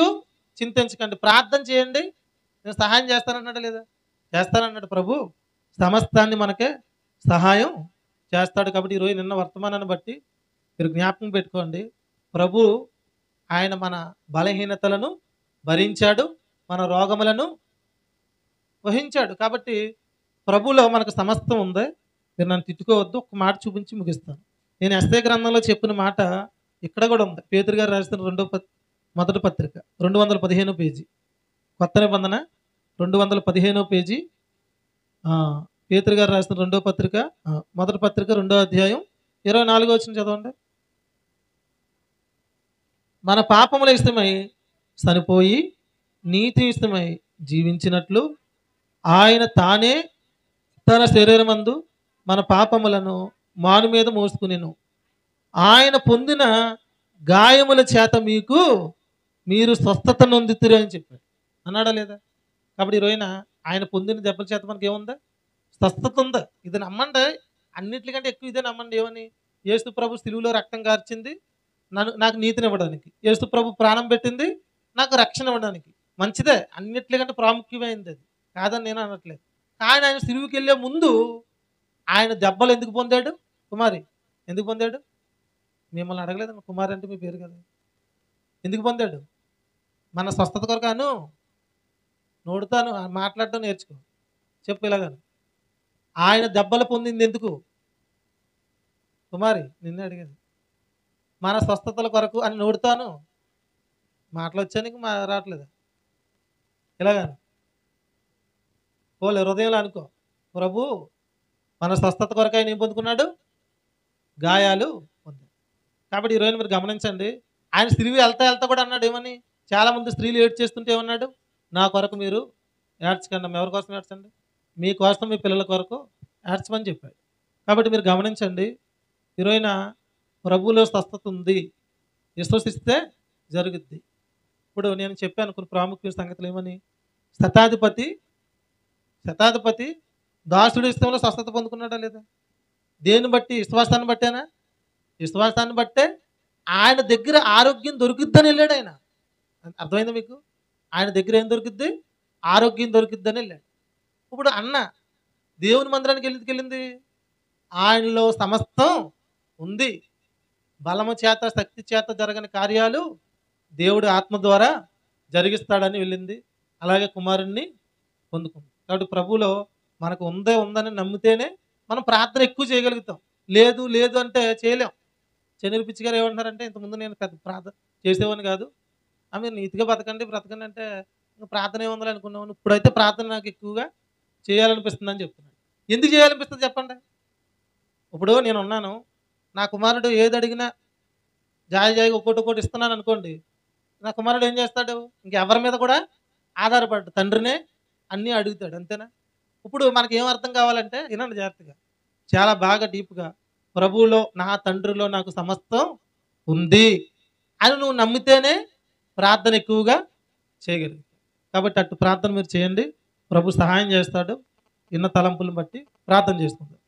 చింతించకండి, ప్రార్థన చేయండి, నేను సహాయం చేస్తానన్నాడు లేదా? చేస్తానన్నాడు ప్రభు. సమస్తాన్ని మనకే సహాయం చేస్తాడు. కాబట్టి ఈరోజు నిన్న వర్తమానాన్ని బట్టి మీరు జ్ఞాపకం పెట్టుకోండి, ప్రభు ఆయన మన బలహీనతలను భరించాడు, మన రోగములను వహించాడు. కాబట్టి ప్రభులో మనకు సమస్తం ఉంది. మీరు నన్ను తిట్టుకోవద్దు, ఒక మాట చూపించి ముగిస్తాను. నేను ఎస్ఐ గ్రంథంలో చెప్పిన మాట ఇక్కడ కూడా ఉంది. పేతురు గారు రాసిన మొదటి పత్రిక 215 పేజీ, కొత్త నిబంధన 215 పేజీ. పేతురు గారు రాసిన మొదటి పత్రిక 2వ అధ్యాయం 24వ వచనం చదవండి. మన పాపముల ఇష్టమై చనిపోయి నీతి ఇష్టమై జీవించినట్లు ఆయన తానే తన శరీరమందు మన పాపములను మాను మీద మోసుకునేను. ఆయన పొందిన గాయముల చేత మీరు స్వస్థత నొందుతురు అని చెప్పాడు, అన్నాడా లేదా? కాబట్టి ఈరోజున ఆయన పొందిన దెబ్బల చేత మనకి ఏముందా? స్వస్థత ఉందా? ఇది నమ్మండి, అన్నిటికంటే ఎక్కువ ఇదే నమ్మండి. ఏమని? యేసు ప్రభు శిలువలో రక్తం కార్చింది నాకు నీతిని ఇవ్వడానికి, యేసు ప్రభు ప్రాణం పెట్టింది నాకు రక్షణ ఇవ్వడానికి. మంచిదే, అన్నిటికంటే ప్రాముఖ్యమైనది అది, కాదని నేను అనట్లేదు. కానీ ఆయన శిలువుకి వెళ్ళే ముందు ఆయన దెబ్బలు ఎందుకు పొందాడు? కుమారి ఎందుకు పొందాడు? మిమ్మల్ని అడగలేదు, కుమారి అంటే మీ పేరు కదా. ఎందుకు పొందాడు? మన స్వస్థత కొరకాను. నోడుతాను మాట్లాడటం నేర్చుకో, చెప్పు ఇలాగాను. ఆయన దెబ్బలు పొందింది ఎందుకు? కుమారి నిన్నే అడిగేది. మన స్వస్థతల కొరకు అని నోడుతాను. మాటలు వచ్చానికి రావట్లేదు ఇలాగాను. పోలే హృదయంలో అనుకో, ప్రభు మన స్వస్థత కొరకు ఆయన ఏం పొందుకున్నాడు? గాయాలు పొందాడు. కాబట్టి ఈరోజు మీరు గమనించండి, ఆయన స్త్రీలు వెళ్తా కూడా అన్నాడు ఏమని? చాలామంది స్త్రీలు ఏడ్చేస్తుంటే చేస్తుంటే ఏమన్నాడు? నా కొరకు మీరు ఏడ్చకండి. ఎవరి కోసం ఏడ్చండి? మీకోసం, మీ పిల్లల కొరకు ఏడ్చమని చెప్పాడు. కాబట్టి మీరు గమనించండి, ఈరోజున ప్రభువులో స్వస్థత ఉంది, విశ్వసిస్తే జరుగుద్ది. ఇప్పుడు నేను చెప్పాను కొన్ని ప్రాముఖ్యమైన సంగతులు. ఏమని? శతాధిపతి దాసుడి ఇష్టంలో స్వస్థత పొందుకున్నాడా లేదా? దేన్ని బట్టి? విశ్వాసాన్ని బట్టేనా? విశ్వాసాన్ని బట్టే ఆయన దగ్గర ఆరోగ్యం దొరుకుద్దని వెళ్ళాడు ఆయన. అర్థమైందా మీకు? ఆయన దగ్గర ఏం దొరుకుద్ది? ఆరోగ్యం దొరుకుద్దని వెళ్ళాడు. ఇప్పుడు అన్న దేవుని మందిరానికి వెళ్ళింది, ఆయనలో సమస్తం ఉంది, బలము చేత శక్తి చేత జరగని కార్యాలు దేవుడు ఆత్మ ద్వారా జరిగిస్తాడని వెళ్ళింది. అలాగే కుమారుణ్ణి పొందుకుంది. కాబట్టి ప్రభువులో మనకు ఉందని నమ్మితేనే మనం ప్రార్థన ఎక్కువ చేయగలుగుతాం. లేదు అంటే చేయలేం. చెన్నూరు పిచ్చి గారు ఏమంటున్నారంటే, ఇంతకుముందు నేను పెద్ద ప్రార్థన చేసేవాడిని కాదు, మీరు నీతిగా బ్రతకండి అంటే ఇంకా ప్రార్థన ఏముందని అనుకున్నాను. ఇప్పుడైతే ప్రార్థన నాకు ఎక్కువగా చేయాలనిపిస్తుంది అని చెప్తున్నాను. ఎందుకు చేయాలనిపిస్తుంది చెప్పండి? ఇప్పుడు నేను ఉన్నాను, నా కుమారుడు ఏది అడిగినా జాయిగా ఒక్కోటి ఇస్తున్నాను అనుకోండి, నా కుమారుడు ఏం చేస్తాడు? ఇంకెవరి మీద కూడా ఆధారపడ్డాడు, తండ్రినే అన్నీ అడుగుతాడు, అంతేనా? ఇప్పుడు మనకి ఏం అర్థం కావాలంటే, వినండి జాగ్రత్తగా, చాలా బాగా డీప్గా, ప్రభువులో నా తండ్రిలో నాకు సమస్తం ఉంది అని నువ్వు నమ్మితేనే ప్రార్థన ఎక్కువగా చేయగలుగుతావు. కాబట్టి అటు ప్రార్థన మీరు చేయండి, ప్రభు సహాయం చేస్తాడు. ఇన్న తలంపులను బట్టి ప్రార్థన చేసుకుందాం.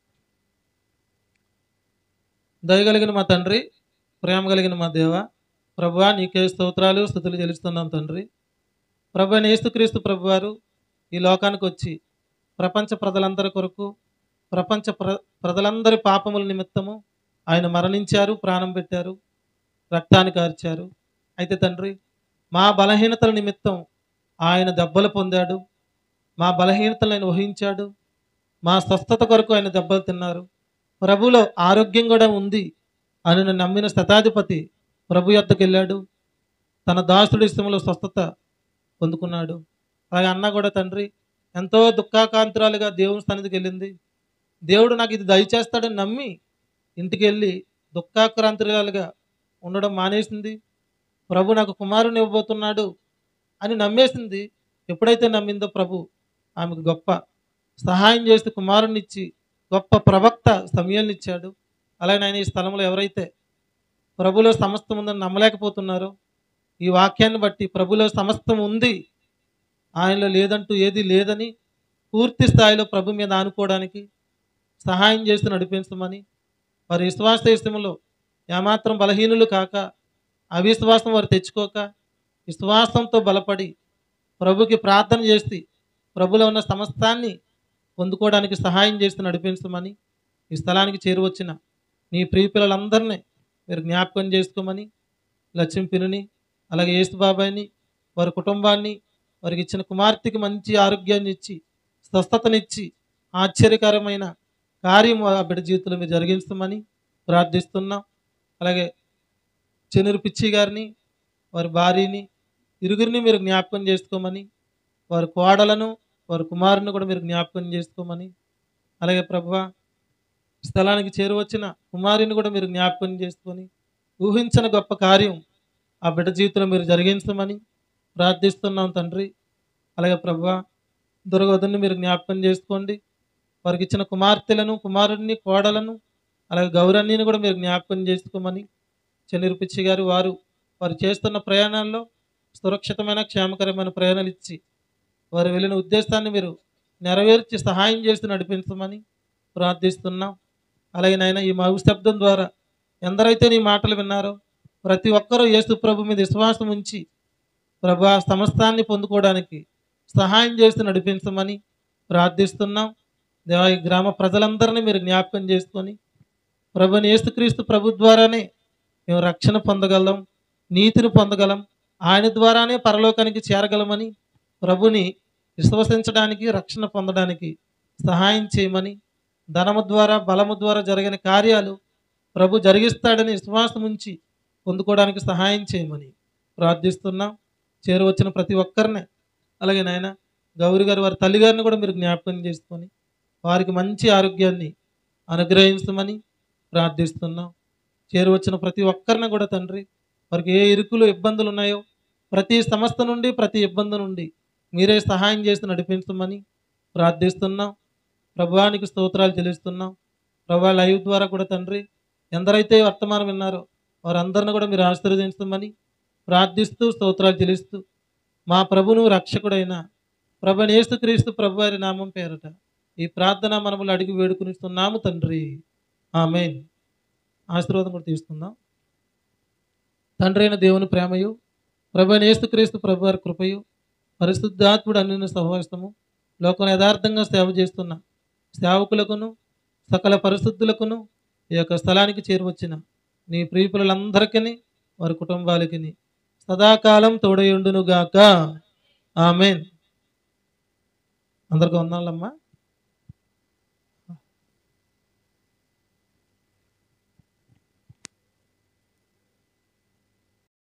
దయగలిగిన మా తండ్రి, ప్రేమ కలిగిన మా దేవ, ప్రభువా నీకే స్తోత్రాలు స్తుతులు చెల్లిస్తున్నాం తండ్రి. ప్రభు యేసుక్రీస్తు ప్రభువారు ఈ లోకానికి వచ్చి ప్రపంచ ప్రజలందరి కొరకు, ప్రజలందరి పాపముల నిమిత్తము ఆయన మరణించారు, ప్రాణం పెట్టారు, రక్తాన్ని కార్చారు. అయితే తండ్రి, మా బలహీనతల నిమిత్తం ఆయన దెబ్బలు పొందాడు, మా బలహీనతలను ఆయన వహించాడు, మా స్వస్థత కొరకు ఆయన దెబ్బలు తిన్నారు. ప్రభులో ఆరోగ్యం కూడా ఉంది అని నమ్మిన శతాధిపతి ప్రభు యొద్దకు వెళ్ళాడు, తన దాసుడి ఇష్టంలో స్వస్థత పొందుకున్నాడు. అలాగే అన్న కూడా తండ్రి ఎంతో దుఃఖాకాంతురాలుగా దేవుని సన్నిధికి వెళ్ళింది. దేవుడు నాకు ఇది దయచేస్తాడని నమ్మి ఇంటికి వెళ్ళి దుఃఖాక్రాంతురాలుగా ఉండడం మానేసింది. ప్రభు నాకు కుమారుని ఇవ్వబోతున్నాడు అని నమ్మేసింది. ఎప్పుడైతే నమ్మిందో ప్రభు ఆమెకు గొప్ప సహాయం చేసి కుమారుని ఇచ్చి గొప్ప ప్రవక్త సమయాన్ని ఇచ్చాడు. అలాగే ఆయన ఈ స్థలంలో ఎవరైతే ప్రభులో సమస్తం ఉందని నమ్మలేకపోతున్నారో, ఈ వాక్యాన్ని బట్టి ప్రభులో సమస్తం ఉంది, ఆయనలో లేదంటూ ఏది లేదని పూర్తి స్థాయిలో ప్రభు మీద ఆనుకోవడానికి సహాయం చేసి నడిపించమని, వారి విశ్వాస విషయంలో ఏమాత్రం బలహీనులు కాక, అవిశ్వాసం వారు తెచ్చుకోక, విశ్వాసంతో బలపడి ప్రభుకి ప్రార్థన చేసి ప్రభులో ఉన్న సమస్తాన్ని పొందుకోవడానికి సహాయం చేసి నడిపించమని, ఈ స్థలానికి చేరువచ్చిన నీ ప్రియ పిల్లలందరినీ మీరు జ్ఞాపకం చేసుకోమని, లక్ష్మీపిని అలాగే యేసుబాబాయిని, వారి కుటుంబాన్ని, వారికి ఇచ్చిన కుమార్తెకి మంచి ఆరోగ్యాన్ని ఇచ్చి, స్వస్థతనిచ్చి, ఆశ్చర్యకరమైన కార్యం ఆ బిడ్డ జీవితంలో మీరు జరిగించమని ప్రార్థిస్తున్నాం. అలాగే చెన్నూరు పిచ్చి గారిని, వారి భార్యని, ఇరుగురిని మీరు జ్ఞాపకం చేసుకోమని, వారి కోడలను, వారి కుమారుని కూడా మీరు జ్ఞాపకం చేసుకోమని, అలాగే ప్రభువా స్థలానికి చేరువచ్చిన కుమారుని కూడా మీరు జ్ఞాపకం చేసుకొని ఊహించిన గొప్ప కార్యం ఆ బిడ్డ జీవితంలో మీరు జరిగించమని ప్రార్థిస్తున్నాం తండ్రి. అలాగే ప్రభువా దుర్గోధుని మీరు జ్ఞాపకం చేసుకోండి, వారికి ఇచ్చిన కుమార్తెలను, కుమారుడిని, కోడలను, అలాగే గౌరన్నీని కూడా మీరు జ్ఞాపకం చేసుకోమని, చెన్నూరు పిచ్చి గారు వారు చేస్తున్న ప్రయాణాల్లో సురక్షితమైన క్షేమకరమైన ప్రయాణాలు ఇచ్చి వారు వెళ్ళిన ఉద్దేశాన్ని మీరు నెరవేర్చి సహాయం చేసి నడిపించమని ప్రార్థిస్తున్నాం. అలాగే నాయన ఈ మగు శబ్దం ద్వారా ఎందరైతే నీ మాటలు విన్నారో ప్రతి ఒక్కరూ యేసు ప్రభు మీద విశ్వాసం ఉంచి ప్రభు సమస్తాన్ని పొందుకోవడానికి సహాయం చేసి నడిపించమని ప్రార్థిస్తున్నాం. దేవా ఈ గ్రామ ప్రజలందరినీ మీరు జ్ఞాపకం చేసుకొని ప్రభుని యేసుక్రీస్తు ప్రభు ద్వారానే మేము రక్షణ పొందగలం, నీతిని పొందగలం, ఆయన ద్వారానే పరలోకానికి చేరగలమని ప్రభుని విశ్వసించడానికి, రక్షణ పొందడానికి సహాయం చేయమని, ధనము ద్వారా బలము ద్వారా జరిగిన కార్యాలు ప్రభు జరిగిస్తాడని విశ్వాసం ఉంచి పొందుకోవడానికి సహాయం చేయమని ప్రార్థిస్తున్నాం. చేరువచ్చిన ప్రతి ఒక్కరినే అలాగే నాయన గౌరి గారు వారి తల్లిగారిని కూడా మీరు జ్ఞాపకం చేసుకొని వారికి మంచి ఆరోగ్యాన్ని అనుగ్రహించమని ప్రార్థిస్తున్నాం. చేరువచ్చిన ప్రతి ఒక్కరిని కూడా తండ్రి వారికి ఏ ఇరుకులు ఇబ్బందులు ఉన్నాయో ప్రతి సమస్య నుండి, ప్రతి ఇబ్బంది నుండి మీరే సహాయం చేసి నడిపించమని ప్రార్థిస్తున్నాం. ప్రభువానికి స్తోత్రాలు చెల్లిస్తున్నాం. ప్రభు లైవ్ ద్వారా కూడా తండ్రి ఎందరైతే వర్తమానం విన్నారో వారందరిని కూడా మీరు ఆశీర్వదించమని ప్రార్థిస్తూ స్తోత్రాలు చెల్లిస్తూ మా ప్రభును రక్షకుడైన ప్రభుని యేసుక్రీస్తు ప్రభు వారి నామం పేరట ఈ ప్రార్థన మనములు అడిగి వేడుకునిస్తున్నాము తండ్రి, ఆమేన్. ఆశీర్వాదం కూడా తీసుకుందాం. తండ్రి అయిన దేవుని ప్రేమయు, ప్రభుని యేసుక్రీస్తు ప్రభు వారి కృపయు, పరిశుద్ధాత్ముడు అన్యోన్య సహవాసము, లోకంలో యథార్థంగా సేవ చేస్తున్న సేవకులకును సకల పరిశుద్ధులకును ఈ యొక్క స్థలానికి చేరువచ్చిన నీ ప్రియపులందరికీ వారి కుటుంబాలకి సదాకాలం తోడయుండును గాక, ఆమేన్. అందరికీ వందనాలమ్మా.